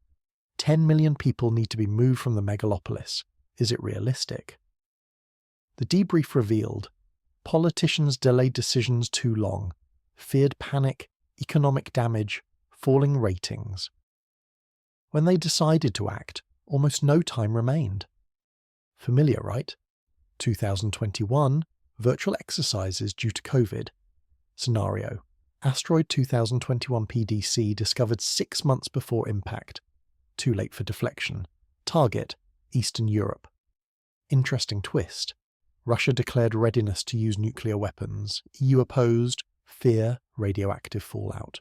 [SPEAKER 1] 10 million people need to be moved from the megalopolis. Is it realistic? The debrief revealed, politicians delayed decisions too long, feared panic, economic damage, falling ratings. When they decided to act, almost no time remained. Familiar, right? 2021, virtual exercises due to COVID. Scenario, asteroid 2021 PDC discovered 6 months before impact. Too late for deflection. Target, Eastern Europe. Interesting twist. Russia declared readiness to use nuclear weapons. EU opposed, fear radioactive fallout.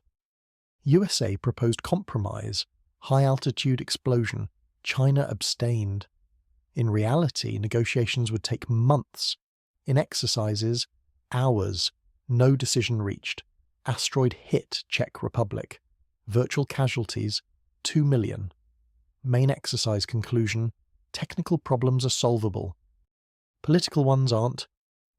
[SPEAKER 1] USA proposed compromise, high-altitude explosion. China abstained. In reality, negotiations would take months. In exercises, hours. No decision reached. Asteroid hit Czech Republic. Virtual casualties, 2 million. Main exercise conclusion, technical problems are solvable. Political ones aren't.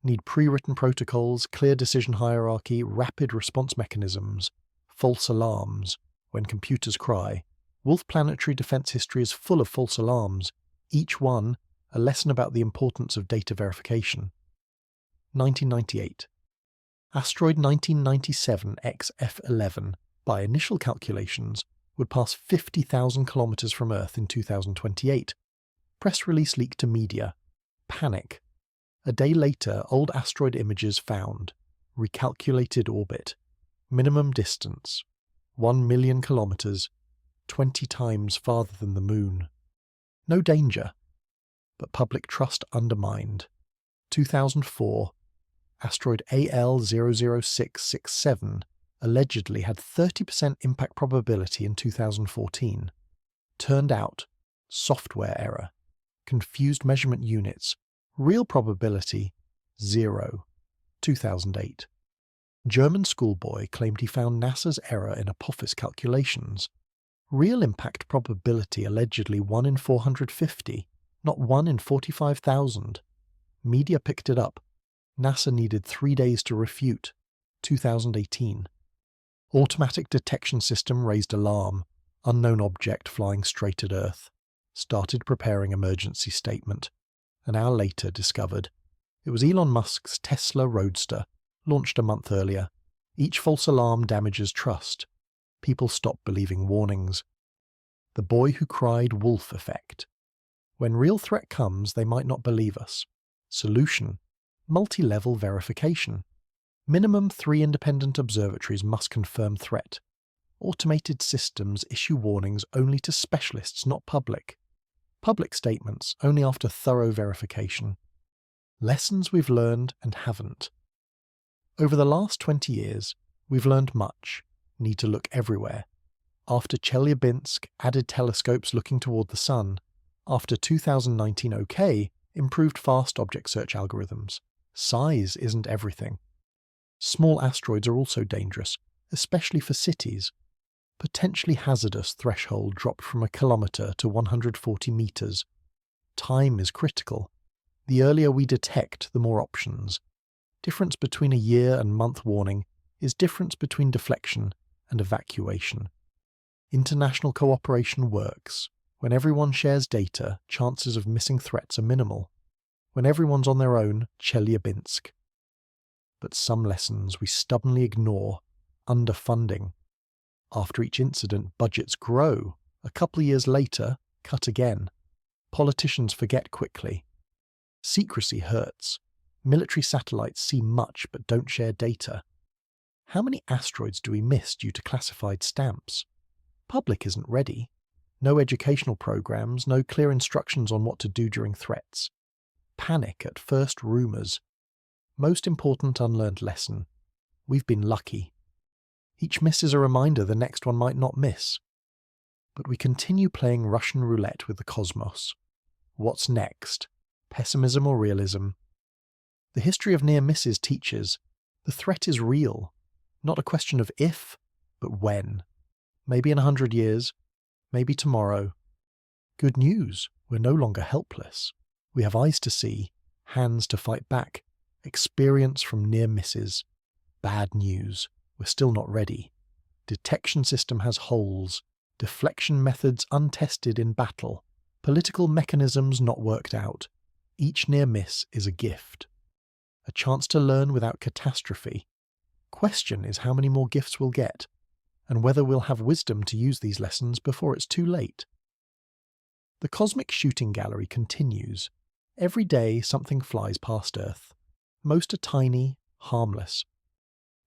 [SPEAKER 1] Need pre-written protocols, clear decision hierarchy, rapid response mechanisms, false alarms. When computers cry. Wolf planetary defense history is full of false alarms, each one a lesson about the importance of data verification. 1998. Asteroid 1997 XF11, by initial calculations, would pass 50,000 kilometers from Earth in 2028. Press release leaked to media. Panic. A day later, old asteroid images found. Recalculated orbit. Minimum distance. 1 million kilometers. 20 times farther than the Moon. No danger, but public trust undermined. 2004, asteroid AL00667 allegedly had 30% impact probability in 2014. Turned out, software error, confused measurement units, real probability, 0. 2008. German schoolboy claimed he found NASA's error in Apophis calculations. Real impact probability allegedly 1 in 450, not 1 in 45,000. Media picked it up. NASA needed 3 days to refute. 2018. Automatic detection system raised alarm. Unknown object flying straight at Earth. Started preparing emergency statement. An hour later discovered. It was Elon Musk's Tesla Roadster, launched a month earlier. Each false alarm damages trust. People stop believing warnings. The boy who cried wolf effect. When real threat comes, they might not believe us. Solution: multi-level verification. Minimum 3 independent observatories must confirm threat. Automated systems issue warnings only to specialists, not public. Public statements only after thorough verification. Lessons we've learned and haven't. Over the last 20 years, we've learned much. Need to look everywhere. After Chelyabinsk, added telescopes looking toward the Sun. After 2019 OK, improved fast object search algorithms. Size isn't everything. Small asteroids are also dangerous, especially for cities. Potentially hazardous threshold dropped from 1 kilometer to 140 meters. Time is critical. The earlier we detect, the more options. Difference between a year and month warning is difference between deflection and evacuation. International cooperation works. When everyone shares data, chances of missing threats are minimal. When everyone's on their own, Chelyabinsk. But some lessons we stubbornly ignore. Underfunding. After each incident, budgets grow. A couple of years later, cut again. Politicians forget quickly. Secrecy hurts. Military satellites see much but don't share data. How many asteroids do we miss due to classified stamps? Public isn't ready. No educational programs, no clear instructions on what to do during threats. Panic at first rumours. Most important unlearned lesson. We've been lucky. Each miss is a reminder the next one might not miss. But we continue playing Russian roulette with the cosmos. What's next? Pessimism or realism? The history of near misses teaches the threat is real, not a question of if, but when. Maybe in 100 years, maybe tomorrow. Good news, we're no longer helpless. We have eyes to see, hands to fight back, experience from near misses. Bad news, we're still not ready. Detection system has holes, deflection methods untested in battle, political mechanisms not worked out. Each near miss is a gift. A chance to learn without catastrophe. Question is how many more gifts we'll get, and whether we'll have wisdom to use these lessons before it's too late. The cosmic shooting gallery continues. Every day something flies past Earth. Most are tiny, harmless.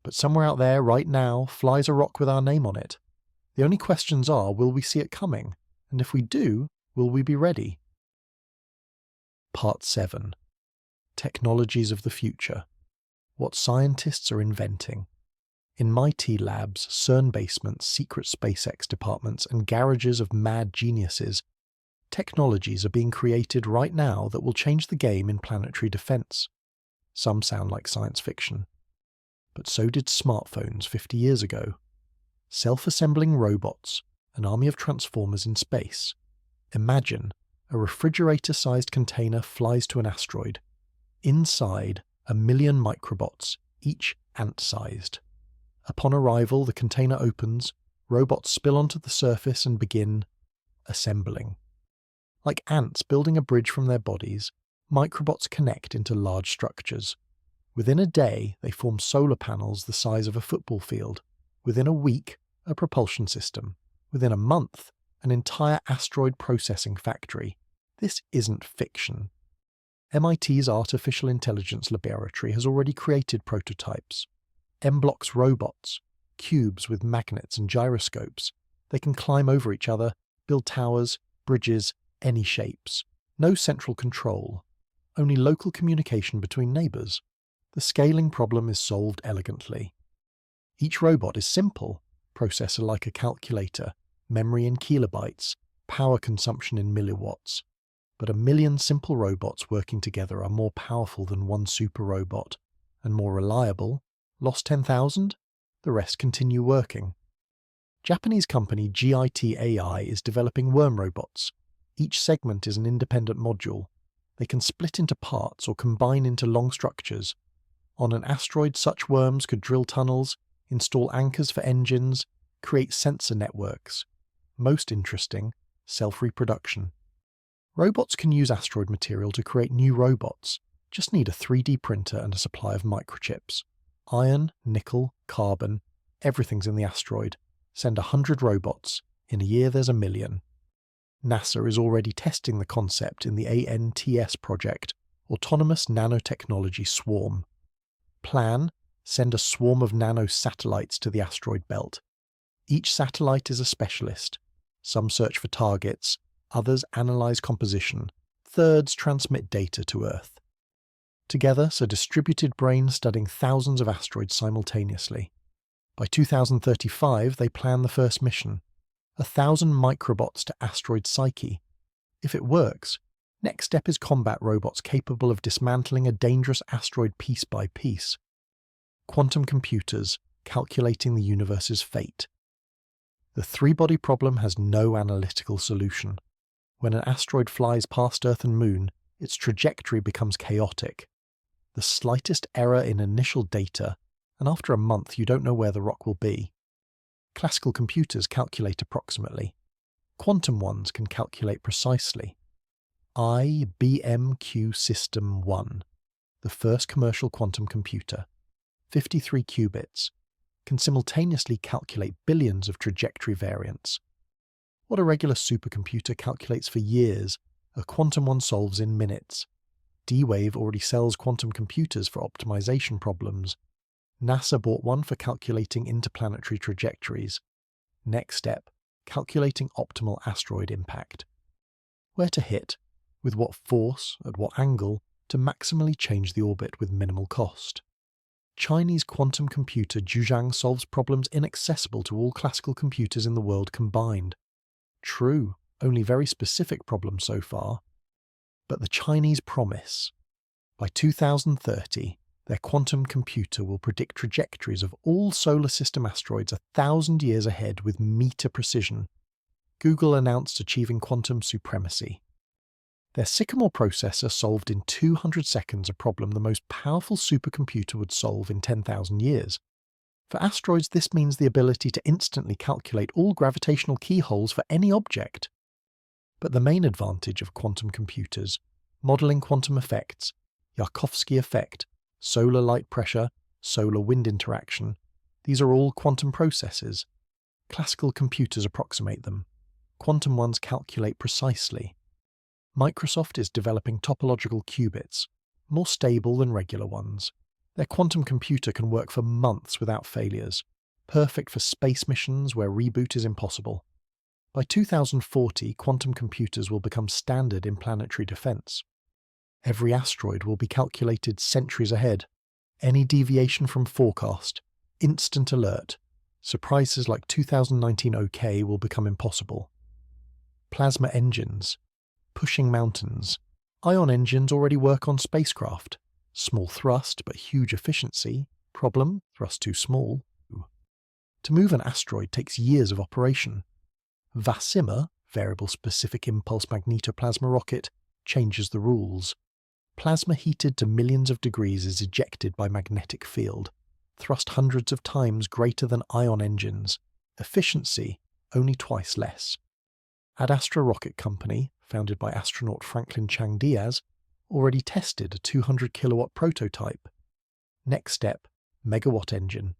[SPEAKER 1] But somewhere out there, right now, flies a rock with our name on it. The only questions are, will we see it coming? And if we do, will we be ready? Part 7. Technologies of the Future. What scientists are inventing. In MIT labs, CERN basements, secret SpaceX departments, and garages of mad geniuses, technologies are being created right now that will change the game in planetary defense. Some sound like science fiction. But so did smartphones 50 years ago. Self-assembling robots, an army of transformers in space. Imagine a refrigerator-sized container flies to an asteroid. Inside, 1 million microbots, each ant-sized. Upon arrival, the container opens, robots spill onto the surface and begin assembling. Like ants building a bridge from their bodies, microbots connect into large structures. Within a day, they form solar panels the size of a football field. Within a week, a propulsion system. Within a month, an entire asteroid processing factory. This isn't fiction. MIT's Artificial Intelligence Laboratory has already created prototypes. M-Block's robots, cubes with magnets and gyroscopes. They can climb over each other, build towers, bridges, any shapes. No central control. Only local communication between neighbours. The scaling problem is solved elegantly. Each robot is simple, processor like a calculator, memory in kilobytes, power consumption in milliwatts. But 1 million simple robots working together are more powerful than one super robot, and more reliable. Lost 10,000? The rest continue working. Japanese company GIT AI is developing worm robots. Each segment is an independent module. They can split into parts or combine into long structures. On an asteroid, such worms could drill tunnels, install anchors for engines, create sensor networks. Most interesting, self-reproduction. Robots can use asteroid material to create new robots. Just need a 3D printer and a supply of microchips. Iron, nickel, carbon, everything's in the asteroid. Send 100 robots. In a year there's 1 million. NASA is already testing the concept in the ANTS project, Autonomous Nanotechnology Swarm. Plan, send a swarm of nano-satellites to the asteroid belt. Each satellite is a specialist. Some search for targets, others analyze composition, thirds transmit data to Earth. Together, a distributed brain studying thousands of asteroids simultaneously. By 2035, they plan the first mission. 1,000 microbots to asteroid Psyche. If it works, next step is combat robots capable of dismantling a dangerous asteroid piece by piece. Quantum computers calculating the universe's fate. The three-body problem has no analytical solution. When an asteroid flies past Earth and Moon, its trajectory becomes chaotic. The slightest error in initial data, and after a month you don't know where the rock will be. Classical computers calculate approximately. Quantum ones can calculate precisely. IBM-Q System 1, the first commercial quantum computer, 53 qubits, can simultaneously calculate billions of trajectory variants. What a regular supercomputer calculates for years, a quantum one solves in minutes. D-Wave already sells quantum computers for optimization problems. NASA bought one for calculating interplanetary trajectories. Next step, calculating optimal asteroid impact. Where to hit, with what force, at what angle, to maximally change the orbit with minimal cost. Chinese quantum computer Zhuzhang solves problems inaccessible to all classical computers in the world combined. True, only very specific problems so far. But the Chinese promise. By 2030, their quantum computer will predict trajectories of all solar system asteroids 1,000 years ahead with meter precision. Google announced achieving quantum supremacy. Their Sycamore processor solved in 200 seconds a problem the most powerful supercomputer would solve in 10,000 years. For asteroids, this means the ability to instantly calculate all gravitational keyholes for any object. But the main advantage of quantum computers, modelling quantum effects, Yarkovsky effect, solar light pressure, solar wind interaction, these are all quantum processes. Classical computers approximate them. Quantum ones calculate precisely. Microsoft is developing topological qubits, more stable than regular ones. Their quantum computer can work for months without failures, perfect for space missions where reboot is impossible. By 2040, quantum computers will become standard in planetary defense. Every asteroid will be calculated centuries ahead. Any deviation from forecast, instant alert. Surprises like 2019 OK will become impossible. Plasma engines. Pushing mountains. Ion engines already work on spacecraft. Small thrust but huge efficiency. Problem, thrust too small. To move an asteroid takes years of operation. VASIMA, variable specific impulse magnetoplasma rocket, changes the rules. Plasma heated to millions of degrees is ejected by magnetic field. Thrust hundreds of times greater than ion engines. Efficiency, only twice less. Ad Astra Rocket Company, founded by astronaut Franklin Chang Diaz, already tested a 200 kilowatt prototype. Next step, megawatt engine.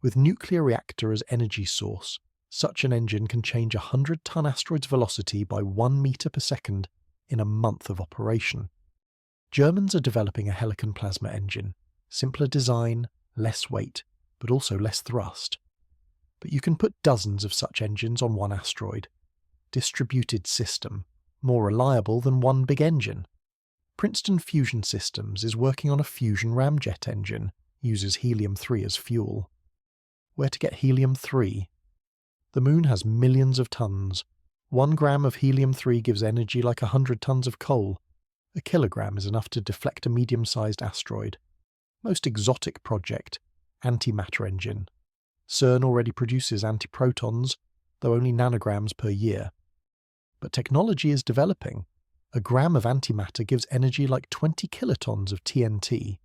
[SPEAKER 1] With nuclear reactor as energy source, such an engine can change a 100-ton asteroid's velocity by 1 meter per second in a month of operation. Germans are developing a Helicon plasma engine. Simpler design, less weight, but also less thrust. But you can put dozens of such engines on one asteroid. Distributed system, more reliable than one big engine. Princeton Fusion Systems is working on a fusion ramjet engine, uses helium-3 as fuel. Where to get helium-3? The Moon has millions of tons. 1 gram of helium-3 gives energy like 100 tons of coal. A kilogram is enough to deflect a medium-sized asteroid. Most exotic project, antimatter engine. CERN already produces antiprotons, though only nanograms per year. But technology is developing. A gram of antimatter gives energy like 20 kilotons of TNT.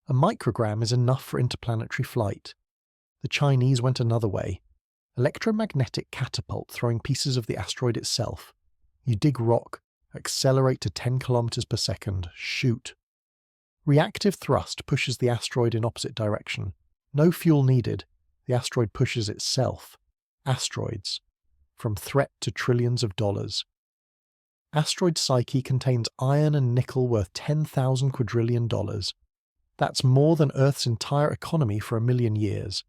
[SPEAKER 1] A microgram is enough for interplanetary flight. The Chinese went another way. Electromagnetic catapult throwing pieces of the asteroid itself. You dig rock, accelerate to 10 kilometers per second, shoot. Reactive thrust pushes the asteroid in opposite direction. No fuel needed. The asteroid pushes itself. Asteroids. From threat to trillions of dollars. Asteroid Psyche contains iron and nickel worth $10,000 quadrillion. That's more than Earth's entire economy for 1 million years.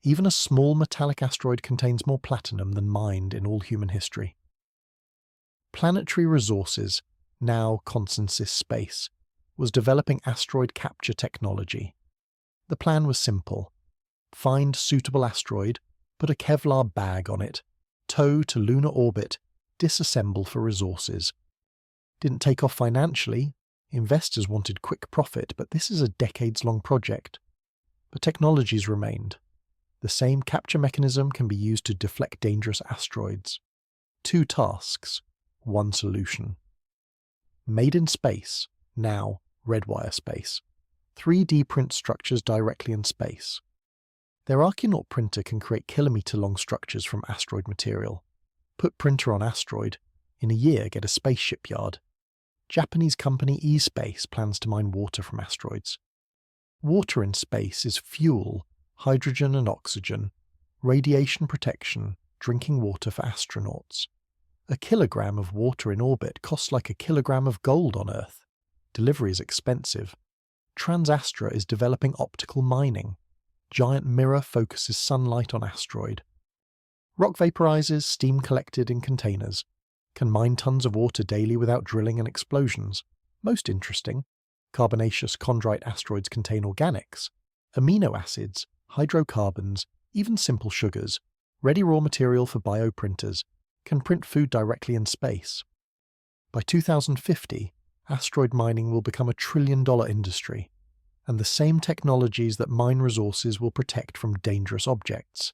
[SPEAKER 1] Even a small metallic asteroid contains more platinum than mined in all human history. Planetary Resources, now Consensus Space, was developing asteroid capture technology. The plan was simple. Find suitable asteroid, put a Kevlar bag on it, tow to lunar orbit, disassemble for resources. Didn't take off financially. Investors wanted quick profit, but this is a decades-long project. But technologies remained. The same capture mechanism can be used to deflect dangerous asteroids. 2 tasks, 1 solution. Made in space, now Redwire space. 3D print structures directly in space. Their Archinaut printer can create kilometer-long structures from asteroid material. Put printer on asteroid, in a year get a spaceship yard. Japanese company eSpace plans to mine water from asteroids. Water in space is fuel, hydrogen and oxygen, radiation protection, drinking water for astronauts. A kilogram of water in orbit costs like a kilogram of gold on Earth. Delivery is expensive. TransAstra is developing optical mining. Giant mirror focuses sunlight on asteroid. Rock vaporizes, steam collected in containers. Can mine tons of water daily without drilling and explosions. Most interesting, carbonaceous chondrite asteroids contain organics, amino acids, hydrocarbons, even simple sugars, ready raw material for bioprinters, can print food directly in space. By 2050, asteroid mining will become a $1 trillion industry, and the same technologies that mine resources will protect from dangerous objects.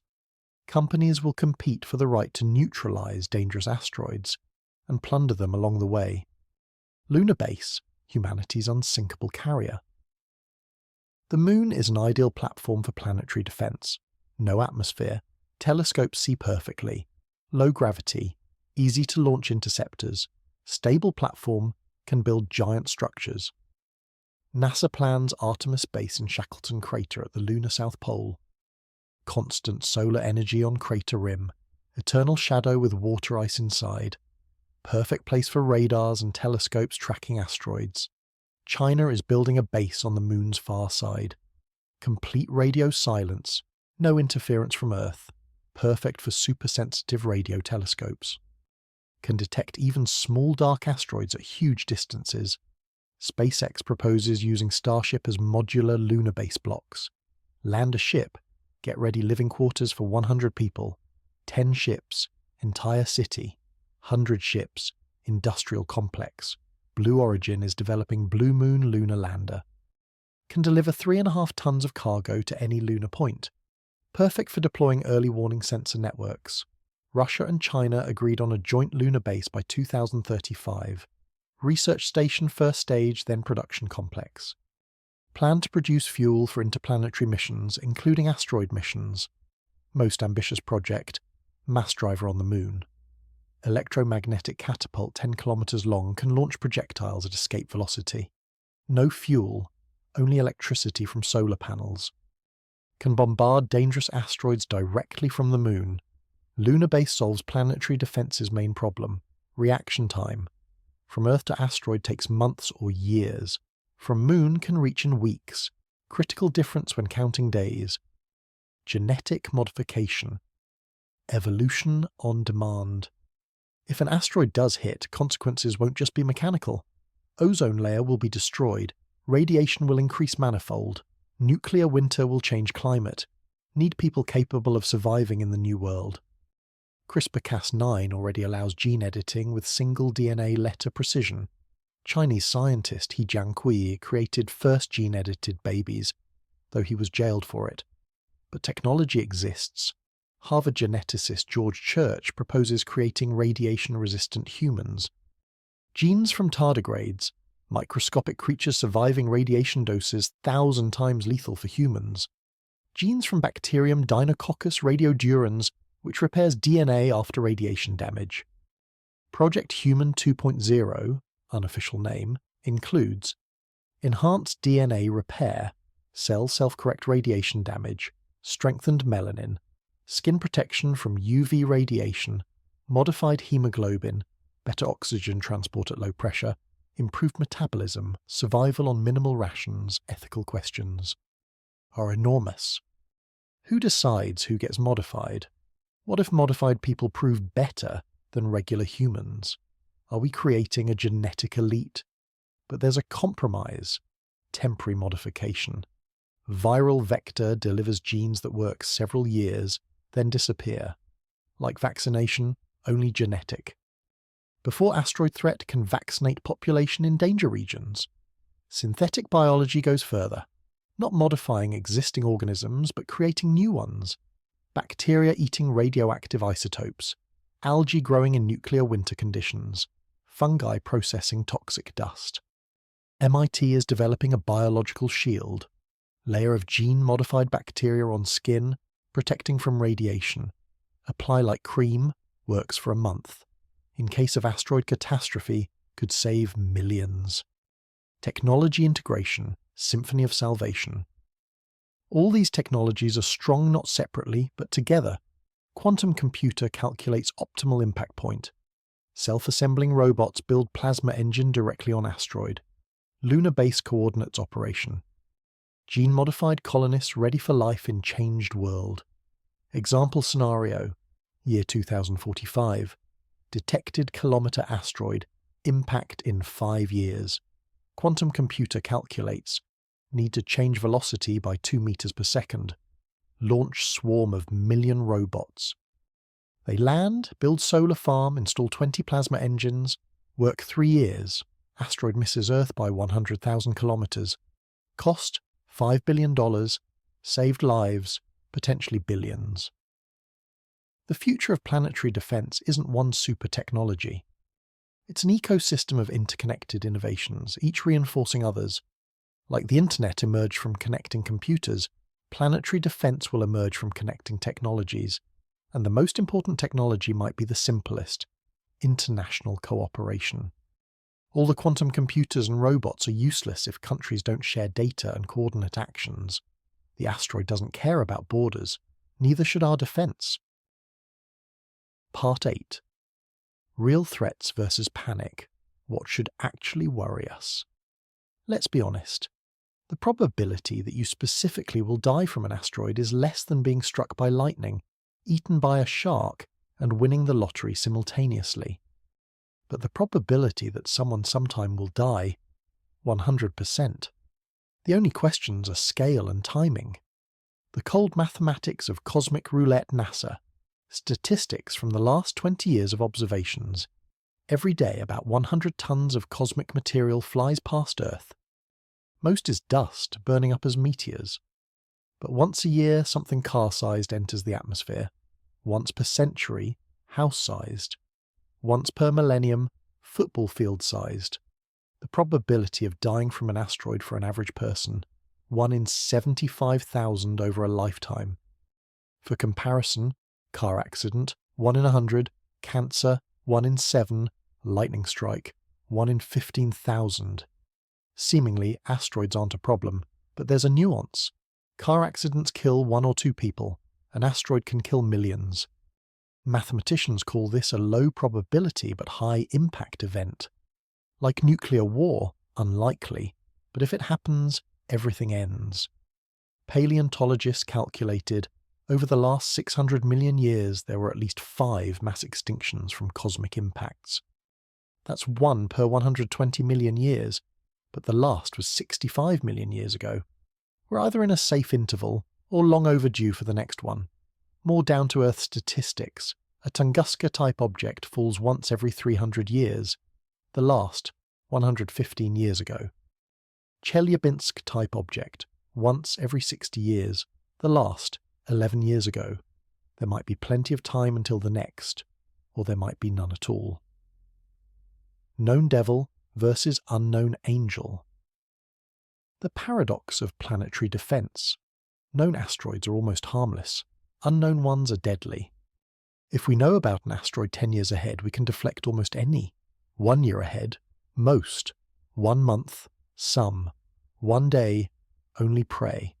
[SPEAKER 1] Companies will compete for the right to neutralize dangerous asteroids and plunder them along the way. Lunar Base, humanity's unsinkable carrier. The Moon is an ideal platform for planetary defense. No atmosphere, telescopes see perfectly, low gravity, easy to launch interceptors, stable platform, can build giant structures. NASA plans Artemis Base in Shackleton Crater at the lunar South Pole. Constant solar energy on crater rim, eternal shadow with water ice inside. Perfect place for radars and telescopes tracking asteroids. China is building a base on the Moon's far side. Complete radio silence, no interference from Earth. Perfect for super-sensitive radio telescopes. Can detect even small dark asteroids at huge distances. SpaceX proposes using Starship as modular lunar base blocks. Land a ship, get ready living quarters for 100 people. 10 ships, entire city. 100 ships, industrial complex. Blue Origin is developing Blue Moon lunar lander. Can deliver 3.5 tons of cargo to any lunar point. Perfect for deploying early warning sensor networks. Russia and China agreed on a joint lunar base by 2035. Research station first stage, then production complex. Plan to produce fuel for interplanetary missions, including asteroid missions. Most ambitious project, mass driver on the Moon. Electromagnetic catapult 10 kilometers long can launch projectiles at escape velocity. No fuel, only electricity from solar panels. Can bombard dangerous asteroids directly from the Moon. Lunar base solves planetary defense's main problem, reaction time. From Earth to asteroid takes months or years. From Moon can reach in weeks. Critical difference when counting days. Genetic modification. Evolution on demand. If an asteroid does hit, consequences won't just be mechanical. Ozone layer will be destroyed. Radiation will increase manifold. Nuclear winter will change climate. Need people capable of surviving in the new world. CRISPR-Cas9 already allows gene editing with single DNA letter precision. Chinese scientist He Jiankui created first gene-edited babies, though he was jailed for it. But technology exists. Harvard geneticist George Church proposes creating radiation-resistant humans. Genes from tardigrades, microscopic creatures surviving radiation doses 1,000 times lethal for humans. Genes from bacterium Deinococcus radiodurans, which repairs DNA after radiation damage. Project Human 2.0, unofficial name, includes enhanced DNA repair, cell self-correct radiation damage, strengthened melanin, skin protection from UV radiation, modified hemoglobin, better oxygen transport at low pressure, improved metabolism, survival on minimal rations. Ethical questions are enormous. Who decides who gets modified? What if modified people prove better than regular humans? Are we creating a genetic elite? But there's a compromise. Temporary modification. Viral vector delivers genes that work several years, then disappear. Like vaccination, only genetic. Before asteroid threat can vaccinate population in danger regions. Synthetic biology goes further. Not modifying existing organisms, but creating new ones. Bacteria eating radioactive isotopes. Algae growing in nuclear winter conditions. Fungi processing toxic dust. MIT is developing a biological shield. Layer of gene-modified bacteria on skin, protecting from radiation. Apply like cream, works for a month. In case of asteroid catastrophe, could save millions. Technology integration, symphony of salvation. All these technologies are strong not separately, but together. Quantum computer calculates optimal impact point. Self-assembling robots build plasma engine directly on asteroid. Lunar base coordinates operation. Gene-modified colonists ready for life in changed world. Example scenario, year 2045. Detected kilometer asteroid, impact in 5 years. Quantum computer calculates. Need to change velocity by 2 meters per second. Launch swarm of million robots. They land, build solar farm, install 20 plasma engines, work 3 years. Asteroid misses Earth by 100,000 kilometers. Cost $5 billion, saved lives, potentially billions. The future of planetary defense isn't one super technology. It's an ecosystem of interconnected innovations, each reinforcing others. Like the internet emerged from connecting computers, planetary defense will emerge from connecting technologies. And the most important technology might be the simplest: international cooperation. All the quantum computers and robots are useless if countries don't share data and coordinate actions. The asteroid doesn't care about borders, neither should our defense. Part 8. Real threats versus panic. What should actually worry us? Let's be honest. The probability that you specifically will die from an asteroid is less than being struck by lightning, eaten by a shark, and winning the lottery simultaneously. But the probability that someone sometime will die, 100%. The only questions are scale and timing. The cold mathematics of cosmic roulette NASA. Statistics from the last 20 years of observations. Every day about 100 tons of cosmic material flies past Earth. Most is dust, burning up as meteors. But once a year something car-sized enters the atmosphere. Once per century, house-sized. Once per millennium, football field-sized. The probability of dying from an asteroid for an average person, 1 in 75,000 over a lifetime. For comparison, car accident, 1 in 100, cancer, 1 in 7, lightning strike, 1 in 15,000. Seemingly, asteroids aren't a problem, but there's a nuance. Car accidents kill 1 or 2 people. An asteroid can kill millions. Mathematicians call this a low probability but high impact event. Like nuclear war, unlikely, but if it happens, everything ends. Paleontologists calculated over the last 600 million years there were at least 5 mass extinctions from cosmic impacts. That's 1 per 120 million years, but the last was 65 million years ago. We're either in a safe interval or long overdue for the next one. More down-to-earth statistics. A Tunguska-type object falls once every 300 years. The last, 115 years ago. Chelyabinsk-type object, once every 60 years. The last, 11 years ago. There might be plenty of time until the next, or there might be none at all. Known devil versus unknown angel. The paradox of planetary defense. Known asteroids are almost harmless. Unknown ones are deadly. If we know about an asteroid 10 years ahead, we can deflect almost any. 1 year ahead, most. 1 month, some. 1 day, only prey.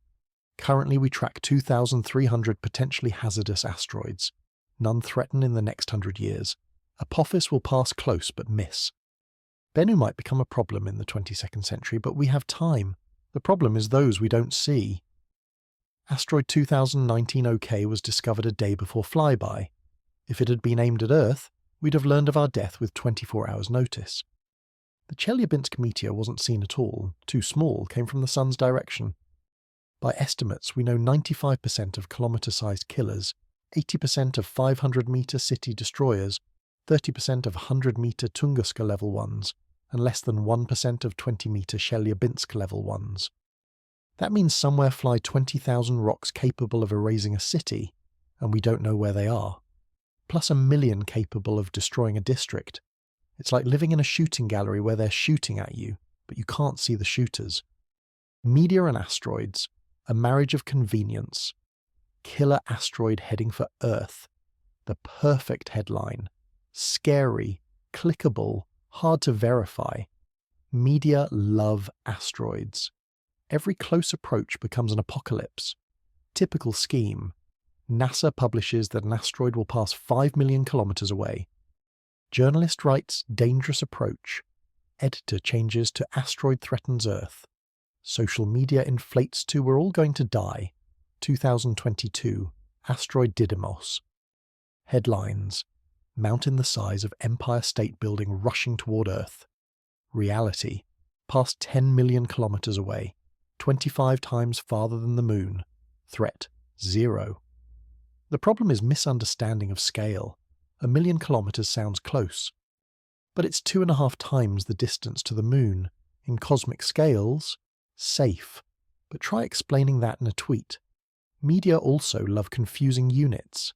[SPEAKER 1] Currently we track 2,300 potentially hazardous asteroids. None threaten in the next 100 years. Apophis will pass close but miss. Bennu might become a problem in the 22nd century, but we have time. The problem is those we don't see. Asteroid 2019 OK was discovered a day before flyby. If it had been aimed at Earth, we'd have learned of our death with 24 hours notice. The Chelyabinsk meteor wasn't seen at all, too small, came from the sun's direction. By estimates, we know 95% of kilometer-sized killers, 80% of 500-meter city destroyers, 30% of 100-meter Tunguska level ones, and less than 1% of 20-meter Chelyabinsk level ones. That means somewhere fly 20,000 rocks capable of erasing a city, and we don't know where they are. Plus 1 million capable of destroying a district. It's like living in a shooting gallery where they're shooting at you, but you can't see the shooters. Meteor and asteroids, A marriage of convenience. Killer asteroid heading for Earth. The perfect headline. Scary, clickable, hard to verify. Media love asteroids. Every close approach becomes an apocalypse. Typical scheme. NASA publishes that an asteroid will pass 5 million kilometers away. Journalist writes dangerous approach. Editor changes to asteroid threatens Earth. Social media inflates to we're all going to die. 2022. Asteroid Didymos. Headlines. Mountain the size of Empire State Building rushing toward Earth. Reality. Past 10 million kilometers away. 25 times farther than the Moon. Threat. 0. The problem is misunderstanding of scale. 1 million kilometers sounds close. But it's 2.5 times the distance to the Moon. In cosmic scales, safe. But try explaining that in a tweet. Media also love confusing units.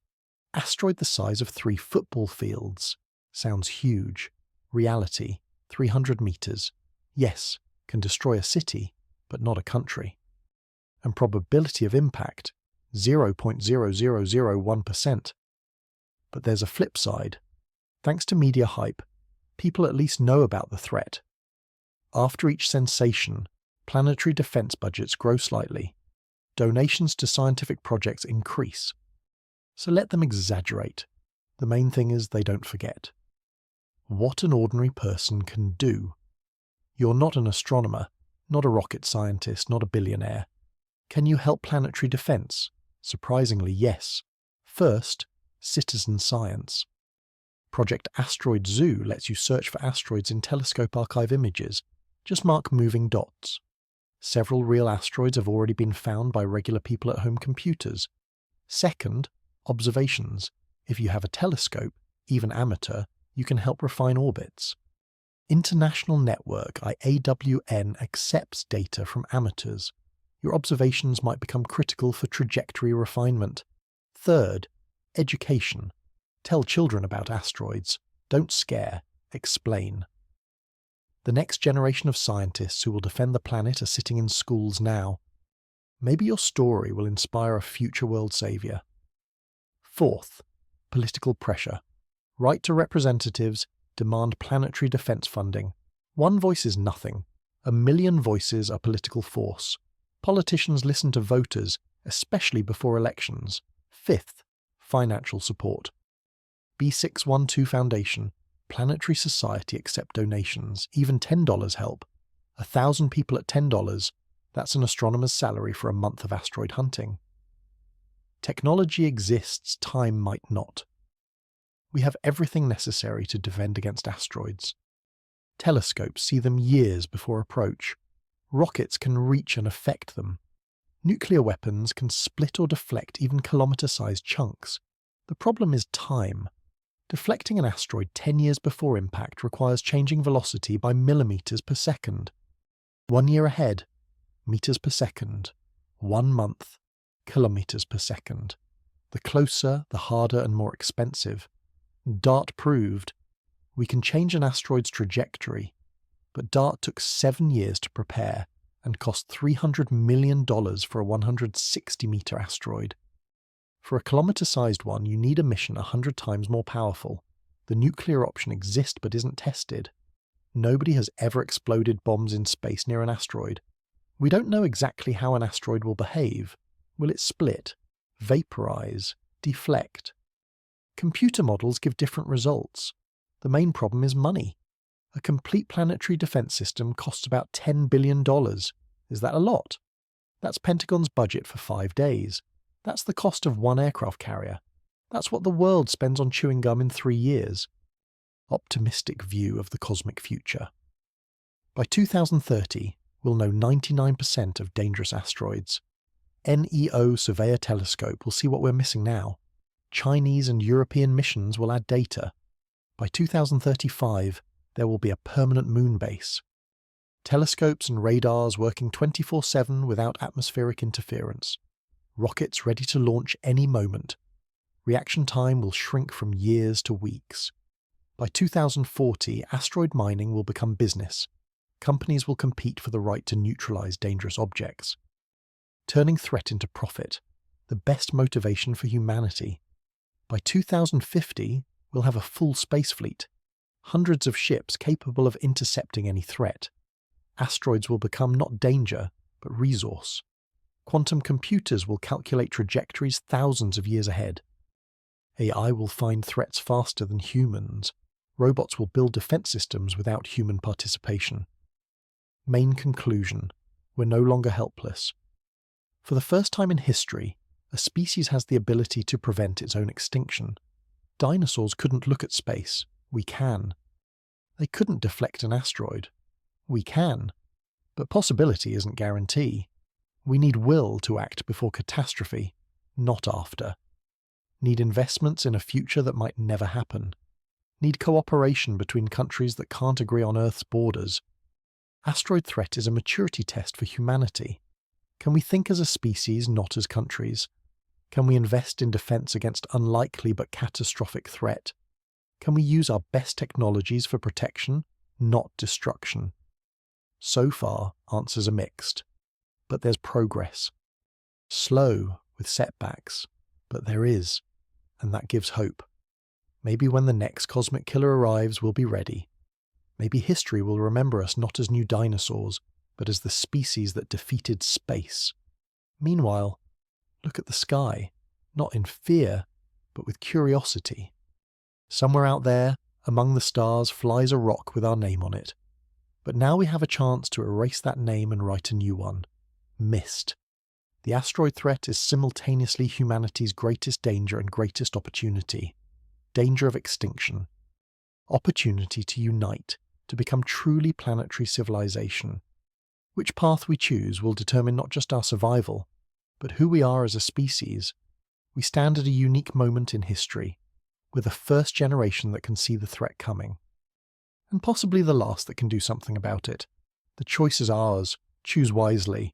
[SPEAKER 1] Asteroid the size of 3 football fields. Sounds huge. Reality. 300 meters. Yes, can destroy a city, but not a country. And probability of impact. 0.0001%. But there's a flip side. Thanks to media hype, people at least know about the threat. After each sensation, planetary defense budgets grow slightly. Donations to scientific projects increase. So let them exaggerate. The main thing is they don't forget. What an ordinary person can do. You're not an astronomer, not a rocket scientist, not a billionaire. Can you help planetary defense? Surprisingly, yes. First, citizen science. Project Asteroid Zoo lets you search for asteroids in telescope archive images. Just mark moving dots. Several real asteroids have already been found by regular people at home computers. Second, observations. If you have a telescope, even amateur, you can help refine orbits. International Network IAWN accepts data from amateurs. Your observations might become critical for trajectory refinement. Third, education. Tell children about asteroids. Don't scare, explain. The next generation of scientists who will defend the planet are sitting in schools now. Maybe your story will inspire a future world saviour. Fourth, political pressure. Write to representatives, demand planetary defense funding. One voice is nothing. 1 million voices are political force. Politicians listen to voters, especially before elections. Fifth, financial support. B612 Foundation. Planetary Society accept donations. Even $10 help. 1,000 people at $10. That's an astronomer's salary for a month of asteroid hunting. Technology exists, time might not. We have everything necessary to defend against asteroids. Telescopes see them years before approach. Rockets can reach and affect them. Nuclear weapons can split or deflect even kilometer-sized chunks. The problem is time. Deflecting an asteroid 10 years before impact requires changing velocity by millimeters per second. 1 year ahead, meters per second. 1 month, kilometers per second. The closer, the harder and more expensive. DART proved we can change an asteroid's trajectory, but DART took 7 years to prepare and cost $300 million for a 160-meter asteroid. For a kilometer-sized one, you need a mission 100 times more powerful. The nuclear option exists but isn't tested. Nobody has ever exploded bombs in space near an asteroid. We don't know exactly how an asteroid will behave. Will it split, vaporize, deflect? Computer models give different results. The main problem is money. A complete planetary defense system costs about $10 billion. Is that a lot? That's Pentagon's budget for 5 days. That's the cost of 1 aircraft carrier. That's what the world spends on chewing gum in 3 years. Optimistic view of the cosmic future. By 2030, we'll know 99% of dangerous asteroids. NEO Surveyor Telescope will see what we're missing now. Chinese and European missions will add data. By 2035, there will be a permanent moon base. Telescopes and radars working 24/7 without atmospheric interference. Rockets ready to launch any moment. Reaction time will shrink from years to weeks. By 2040, asteroid mining will become business. Companies will compete for the right to neutralize dangerous objects. turning threat into profit, the best motivation for humanity. By 2050, we'll have a full space fleet, hundreds of ships capable of intercepting any threat. Asteroids will become not danger, but resource. Quantum computers will calculate trajectories thousands of years ahead. AI will find threats faster than humans. Robots will build defense systems without human participation. Main conclusion: we're no longer helpless. For the first time in history, a species has the ability to prevent its own extinction. Dinosaurs couldn't look at space. We can. They couldn't deflect an asteroid. We can. But possibility isn't guarantee. We need will to act before catastrophe, not after. Need investments in a future that might never happen. Need cooperation between countries that can't agree on Earth's borders. Asteroid threat is a maturity test for humanity. Can we think as a species, not as countries? Can we invest in defense against unlikely but catastrophic threat? Can we use our best technologies for protection, not destruction? So far, answers are mixed. But there's progress. Slow, with setbacks, but there is, and that gives hope. Maybe when the next cosmic killer arrives, we'll be ready. Maybe history will remember us not as new dinosaurs, but as the species that defeated space. Meanwhile, look at the sky, not in fear, but with curiosity. Somewhere out there, among the stars, flies a rock with our name on it. But now we have a chance to erase that name and write a new one. Missed. The asteroid threat is simultaneously humanity's greatest danger and greatest opportunity. Danger of extinction. Opportunity to unite, to become truly planetary civilization. Which path we choose will determine not just our survival, but who we are as a species. We stand at a unique moment in history. We're the first generation that can see the threat coming. And possibly the last that can do something about it. The choice is ours. Choose wisely.